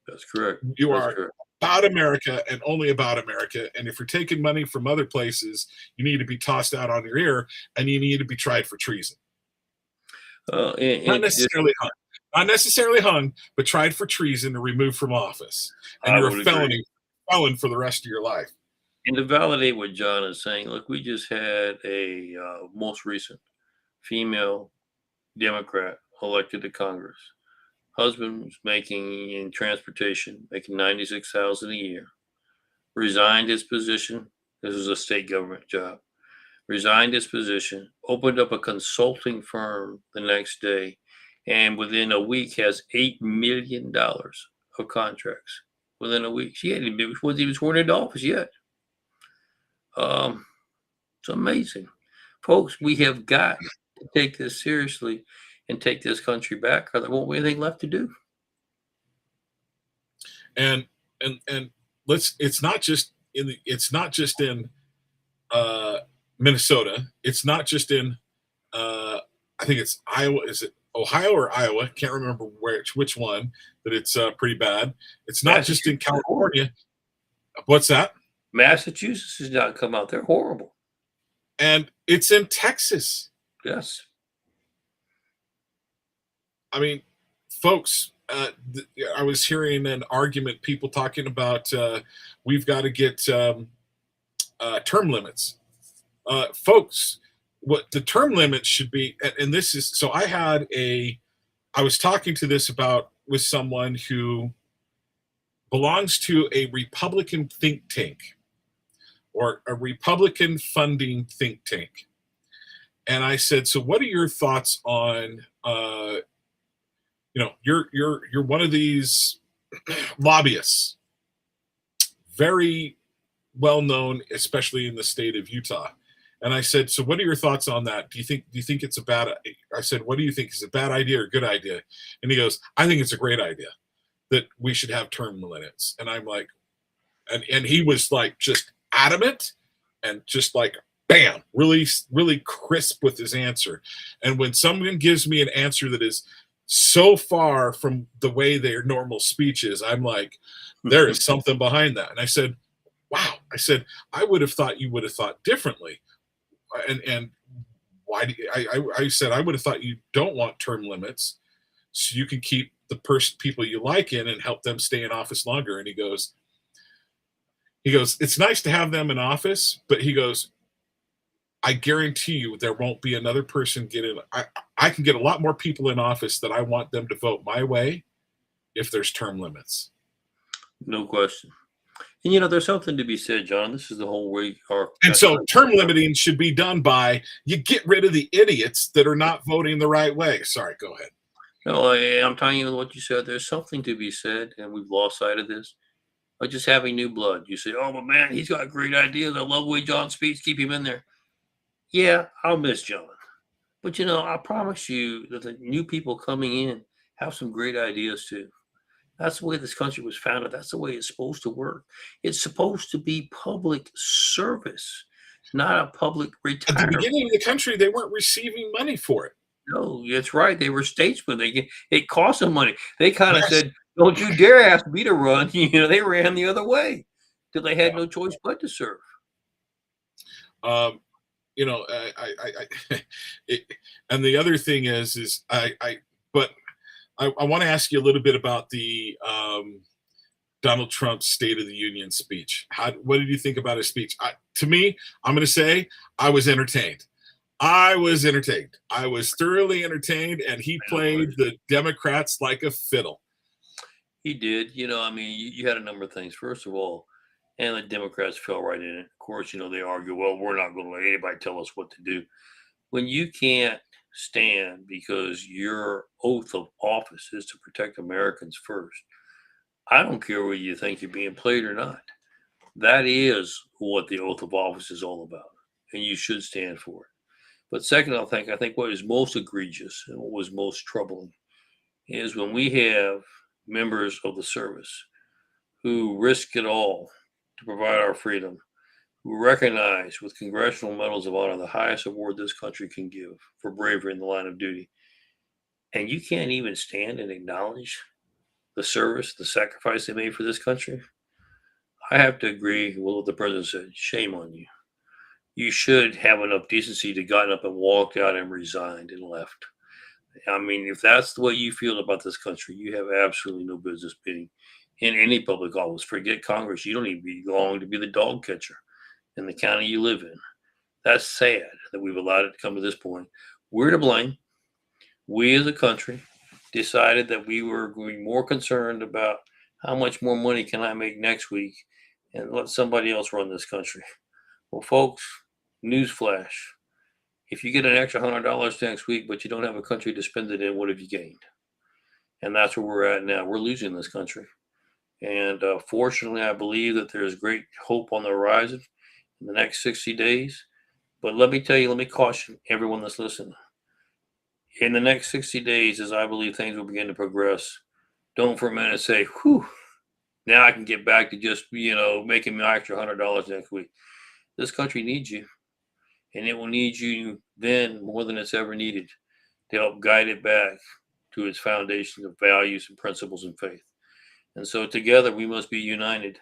That's correct. You That's are correct. about America and only about America. And if you're taking money from other places, you need to be tossed out on your ear and you need to be tried for treason. Not necessarily hung, but tried for treason or removed from office. And you're a felon for the rest of your life. And to validate what John is saying, look, we just had a most recent female Democrat elected to Congress. Husband was making in transportation, making $96,000 a year. Resigned his position. This was a state government job. Resigned his position, opened up a consulting firm the next day, and within a week has $8 million of contracts. Within a week, she hadn't even sworn into office yet. It's amazing, folks. We have got to take this seriously and take this country back, or there won't be anything left to do. And it's not just in Minnesota. It's not just in I think it's Iowa. Is it Ohio or Iowa? Can't remember which one. That it's pretty bad. It's not just in California. What's that? Massachusetts has not come out. They're horrible. And it's in Texas. Yes. I mean, folks, I was hearing an argument, people talking about we've got to get term limits. Folks, what the term limit should be, and this is, so I was talking to this about with someone who belongs to a Republican think tank or a Republican funding think tank. And I said, so what are your thoughts on, you're one of these lobbyists, very well known, especially in the state of Utah. And I said, so what are your thoughts on that? Do you think it's a bad, I said, what do you think is a bad idea or a good idea? And he goes, I think it's a great idea that we should have term limits. And I'm like, and he was like just adamant and just like, bam, really, really crisp with his answer. And when someone gives me an answer that is so far from the way their normal speech is, I'm like, there is something behind that. And I said, wow. I said, I would have thought you would have thought differently. And why I said, I would have thought you don't want term limits so you can keep the people you like in and help them stay in office longer. And he goes, it's nice to have them in office, but he goes, I guarantee you there won't be another person get in. I can get a lot more people in office that I want them to vote my way if there's term limits. No question. And there's something to be said, John. This is the whole way so term limiting should be done by you get rid of the idiots that are not voting the right way. Sorry, go ahead. No, I'm telling you what you said. There's something to be said, and we've lost sight of this. Like just having new blood. You say, oh, but man, he's got great ideas. I love the way John speaks. Keep him in there. Yeah, I'll miss John. But, I promise you that the new people coming in have some great ideas too. That's the way this country was founded. That's the way it's supposed to work. It's supposed to be public service, not a public retirement. At the beginning of the country, they weren't receiving money for it. No, that's right. They were statesmen. It cost them money. They kind of said, don't you dare ask me to run. They ran the other way till they had no choice but to serve. And the other thing is I want to ask you a little bit about the Donald Trump's State of the Union speech. What did you think about his speech? To me, I'm going to say I was entertained. I was thoroughly entertained, and he played the Democrats like a fiddle. He did. You had a number of things. First of all, And the Democrats fell right in it. Of course, they argue, well, we're not going to let anybody tell us what to do. When you can't stand because your oath of office is to protect Americans first, I don't care whether you think you're being played or not. That is what the oath of office is all about, and you should stand for it. But second, I think what is most egregious and what was most troubling is when we have members of the service who risk it all to provide our freedom, who recognize with Congressional Medals of Honor the highest award this country can give for bravery in the line of duty. And you can't even stand and acknowledge the service, the sacrifice they made for this country. I have to agree with what the president said. Shame on you. You should have enough decency to gotten up and walked out and resigned and left. I mean, if that's the way you feel about this country, you have absolutely no business being in any public office. Forget Congress. You don't even belong to be the dog catcher in the county you live in. That's sad that we've allowed it to come to this point. We're to blame. We as a country decided that we were going more concerned about how much more money can I make next week and let somebody else run this country. Well, folks, newsflash. If you get an extra $100 next week, but you don't have a country to spend it in, what have you gained? And that's where we're at now. We're losing this country. And fortunately, I believe that there's great hope on the horizon in the next 60 days. But let me tell you, let me caution everyone that's listening. In the next 60 days, as I believe things will begin to progress, don't for a minute say, whew, now I can get back to just, making my extra $100 next week. This country needs you. And it will need you then more than it's ever needed to help guide it back to its foundation of values and principles and faith. And so together we must be united.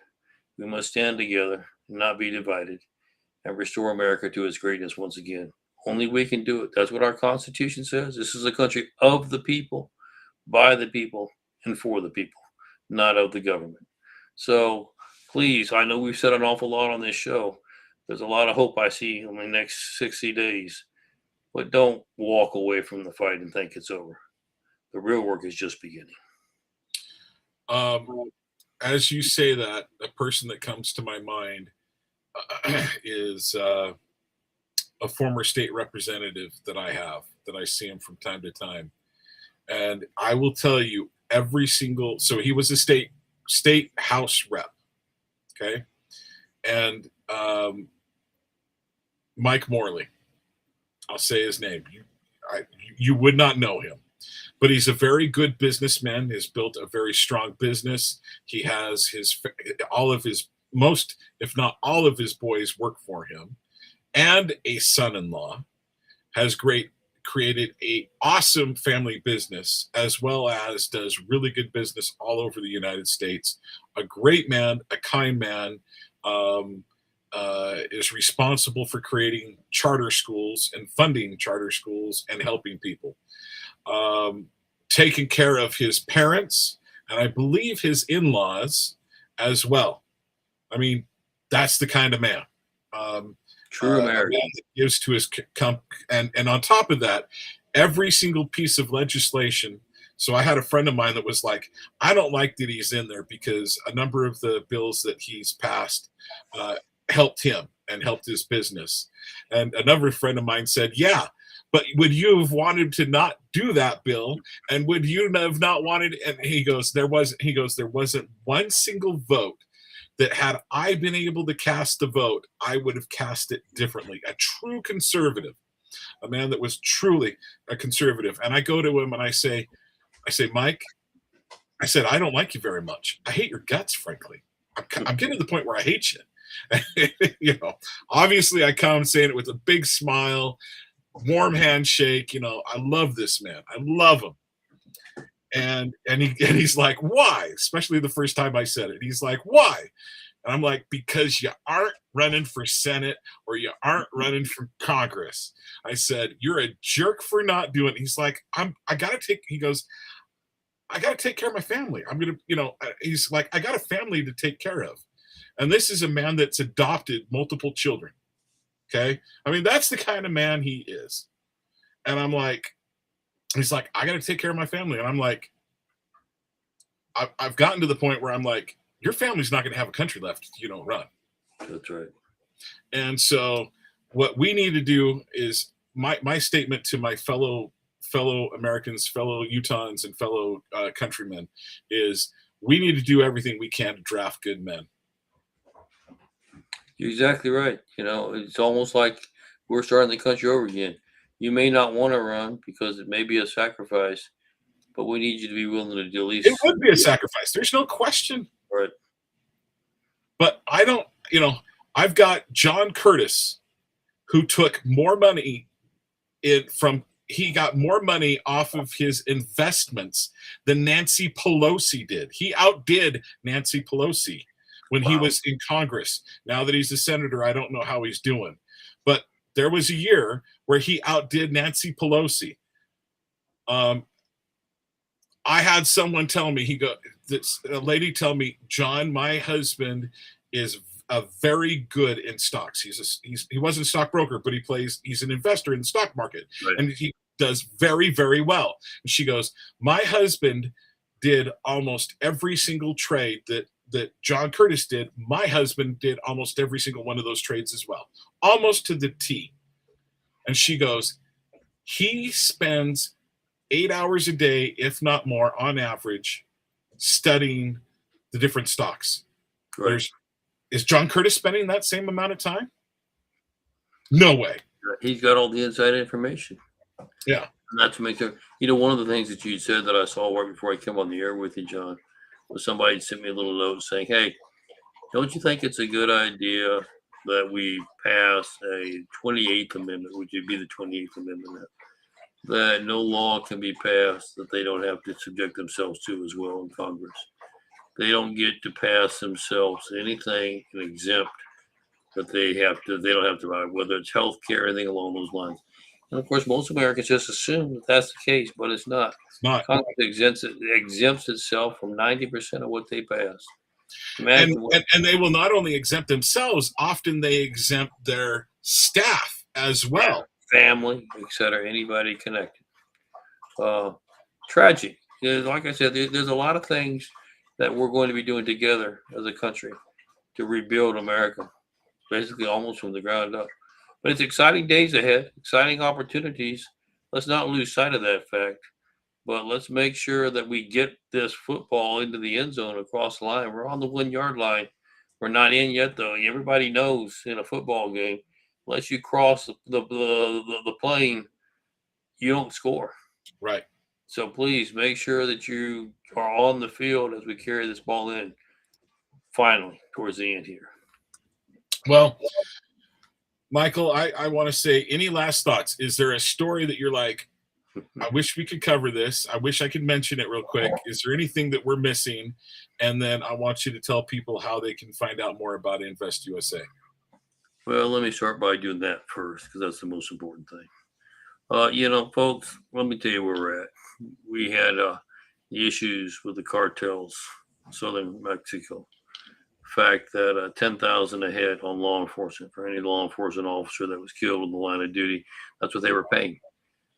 We must stand together and not be divided and restore America to its greatness once again. Only we can do it. That's what our Constitution says. This is a country of the people, by the people, and for the people, not of the government. So please, I know we've said an awful lot on this show. There's a lot of hope I see in the next 60 days, but don't walk away from the fight and think it's over. The real work is just beginning. As you say that, a person that comes to my mind is a former state representative that I see him from time to time. And I will tell you so he was a state house rep. Okay. And Mike Morley, I'll say his name. You would not know him, but he's a very good businessman. Has built a very strong business. He has most, if not all of his boys work for him, and a son-in-law. Has created a awesome family business, as well as does really good business all over the United States. A great man, a kind man. Is responsible for creating charter schools and funding charter schools and helping people. Taking care of his parents and I believe his in-laws as well. I mean, that's the kind of man. True American. That gives to his and on top of that, every single piece of legislation. So I had a friend of mine that was like, I don't like that he's in there because a number of the bills that he's passed helped him and helped his business. And another friend of mine said, yeah, but would you have wanted to not do that bill? And would you have not wanted? And he goes, there wasn't one single vote that had I been able to cast the vote, I would have cast it differently. A true conservative, a man that was truly a conservative. And I go to him and I say, Mike, I said, I don't like you very much. I hate your guts, frankly. I'm getting to the point where I hate you. Obviously I come saying it with a big smile, warm handshake. I love this man. I love him. And he's like, why? Especially the first time I said it. He's like, why? And I'm like, because you aren't running for Senate or you aren't running for Congress. I said, you're a jerk for not doing it. He's like, I got to take care of my family. He's like, I got a family to take care of. And this is a man that's adopted multiple children. Okay. I mean, that's the kind of man he is. And I'm like, he's like, I got to take care of my family. And I'm like, I've gotten to the point where I'm like, your family's not going to have a country left if you don't run. That's right. And so what we need to do is my statement to my fellow Americans, fellow Utahns, and fellow countrymen is we need to do everything we can to draft good men. You're exactly right. It's almost like we're starting the country over again. You may not want to run because it may be a sacrifice, but we need you to be willing to do at least. It would be a sacrifice. There's no question. Right. But I don't, I've got John Curtis, who took more money he got more money off of his investments than Nancy Pelosi did. He outdid Nancy Pelosi when he was in Congress. Now that he's a senator, I don't know how he's doing. But there was a year where he outdid Nancy Pelosi. I had someone tell me, a lady tell me, John, my husband is very good in stocks. He wasn't a stockbroker, but he's an investor in the stock market. Right. And he does very, very well. And she goes, my husband did almost every single trade that John Curtis did. My husband did almost every single one of those trades as well, almost to the T. And she goes, he spends 8 hours a day, if not more, on average, studying the different stocks. Right. Is John Curtis spending that same amount of time? No way. He's got all the inside information. Yeah. Not to make sure, one of the things that you said that I saw right before I came on the air with you, John, was somebody sent me a little note saying, hey, don't you think it's a good idea that we pass a 28th Amendment, which would be the 28th Amendment, that no law can be passed that they don't have to subject themselves to as well in Congress. They don't get to pass themselves anything and exempt that they don't have to write, whether it's health care or anything along those lines. And of course, most Americans just assume that that's the case, but it's not. It's not. Congress exempts itself from 90% of what they pass. And they will not only exempt themselves, often they exempt their staff as well. Family, etc., anybody connected. Tragic. Like I said, there's a lot of things that we're going to be doing together as a country to rebuild America, basically almost from the ground up. But it's exciting days ahead, exciting opportunities. Let's not lose sight of that fact. But let's make sure that we get this football into the end zone across the line. We're on the 1 yard line. We're not in yet, though. Everybody knows in a football game, unless you cross the plane, you don't score. Right. So please make sure that you are on the field as we carry this ball in finally towards the end here. Well, Michael, I want to say, any last thoughts? Is there a story that you're like, I wish we could cover this. I wish I could mention it real quick. Is there anything that we're missing? And then I want you to tell people how they can find out more about Invest USA. Well, let me start by doing that first, because that's the most important thing. Folks, let me tell you where we're at. We had the issues with the cartels, southern Mexico. The fact that 10,000 a head on law enforcement for any law enforcement officer that was killed in the line of duty. That's what they were paying.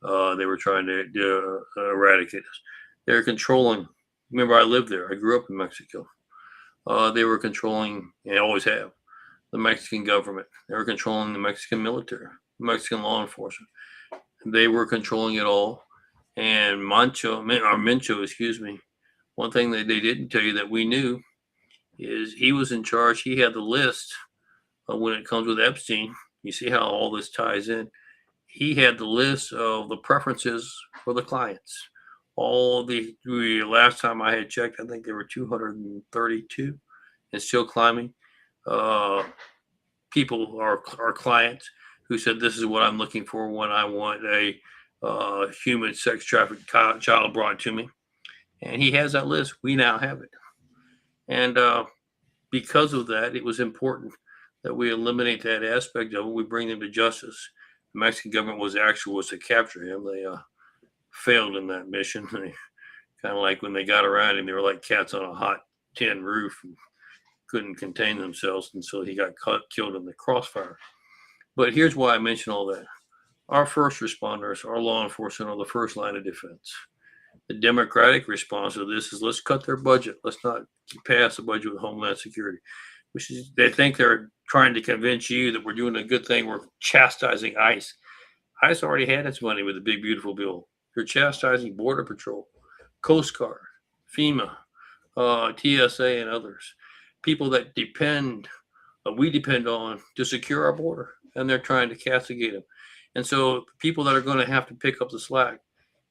They were trying to eradicate us. They're controlling. Remember, I lived there. I grew up in Mexico. They were controlling, and always have, the Mexican government. They were controlling the Mexican military, Mexican law enforcement. They were controlling it all. And Mencho, excuse me, one thing that they didn't tell you that we knew is he was in charge. He had the list when it comes with Epstein. You see how all this ties in. He had the list of the preferences for the clients. All the last time I had checked, I think there were 232 and still climbing. People are clients who said, this is what I'm looking for when I want a human sex trafficked child brought to me. And he has that list. We now have it. And because of that, it was important that we eliminate that aspect of it. We bring them to justice. The Mexican government was to capture him. They failed in that mission. They kind of like when they got around him, they were like cats on a hot tin roof and couldn't contain themselves. And so he got killed in the crossfire. But here's why I mention all that. Our first responders, our law enforcement, are the first line of defense. The Democratic response to this is let's cut their budget. Let's not pass the budget with Homeland Security, which is they think they're trying to convince you that we're doing a good thing. We're chastising ICE. ICE already had its money with the big, beautiful bill. You're chastising Border Patrol, Coast Guard, FEMA, TSA, and others. People that we depend on to secure our border, and they're trying to castigate them. And so people that are going to have to pick up the slack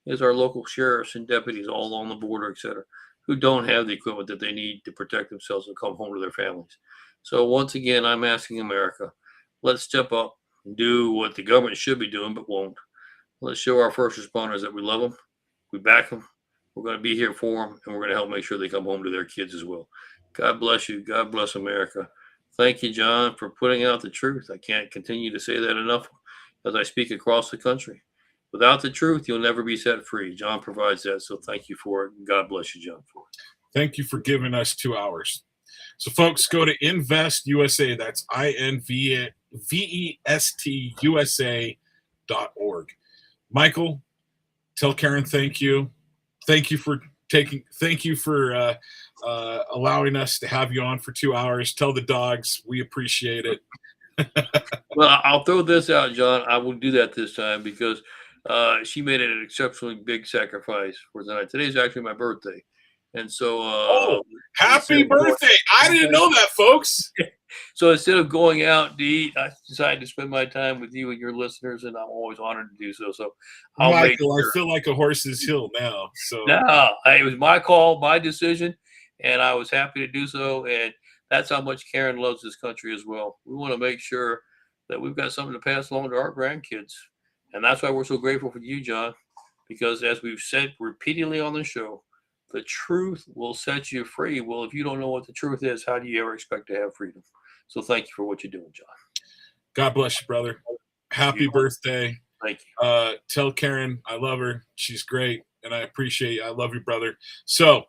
is our local sheriffs and deputies all along the border, et cetera, who don't have the equipment that they need to protect themselves and come home to their families. So once again, I'm asking America, let's step up and do what the government should be doing but won't. Let's show our first responders that we love them, we back them, we're going to be here for them, and we're going to help make sure they come home to their kids as well. God bless you. God bless America. Thank you, John, for putting out the truth. I can't continue to say that enough as I speak across the country. Without the truth, you'll never be set free. John provides that, so thank you for it. God bless you, John, for it. Thank you for giving us 2 hours. So, folks, go to Invest USA. That's INVESTUSA.org. Michael, tell Karen thank you. Thank you for allowing us to have you on for 2 hours. Tell the dogs we appreciate it. Well, I'll throw this out, John. I will do that this time because she made an exceptionally big sacrifice for tonight. Today's actually my birthday. And so happy birthday. I didn't know that, folks. So instead of going out to eat, I decided to spend my time with you and your listeners, and I'm always honored to do so. So Michael, I feel like a horse's heel now. So no, it was my call, my decision, and I was happy to do so. And that's how much Karen loves this country as well. We want to make sure that we've got something to pass along to our grandkids. And that's why we're so grateful for you, John, because as we've said repeatedly on the show, the truth will set you free. Well, if you don't know what the truth is, how do you ever expect to have freedom? So thank you for what you're doing, John. God bless you, brother. Happy birthday. Thank you. Tell Karen I love her. She's great, and I appreciate you. I love you, brother. So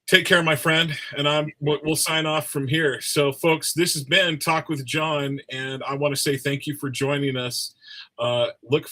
take care, my friend, and we'll sign off from here. So, folks, this has been Talk with John, and I want to say thank you for joining us. Look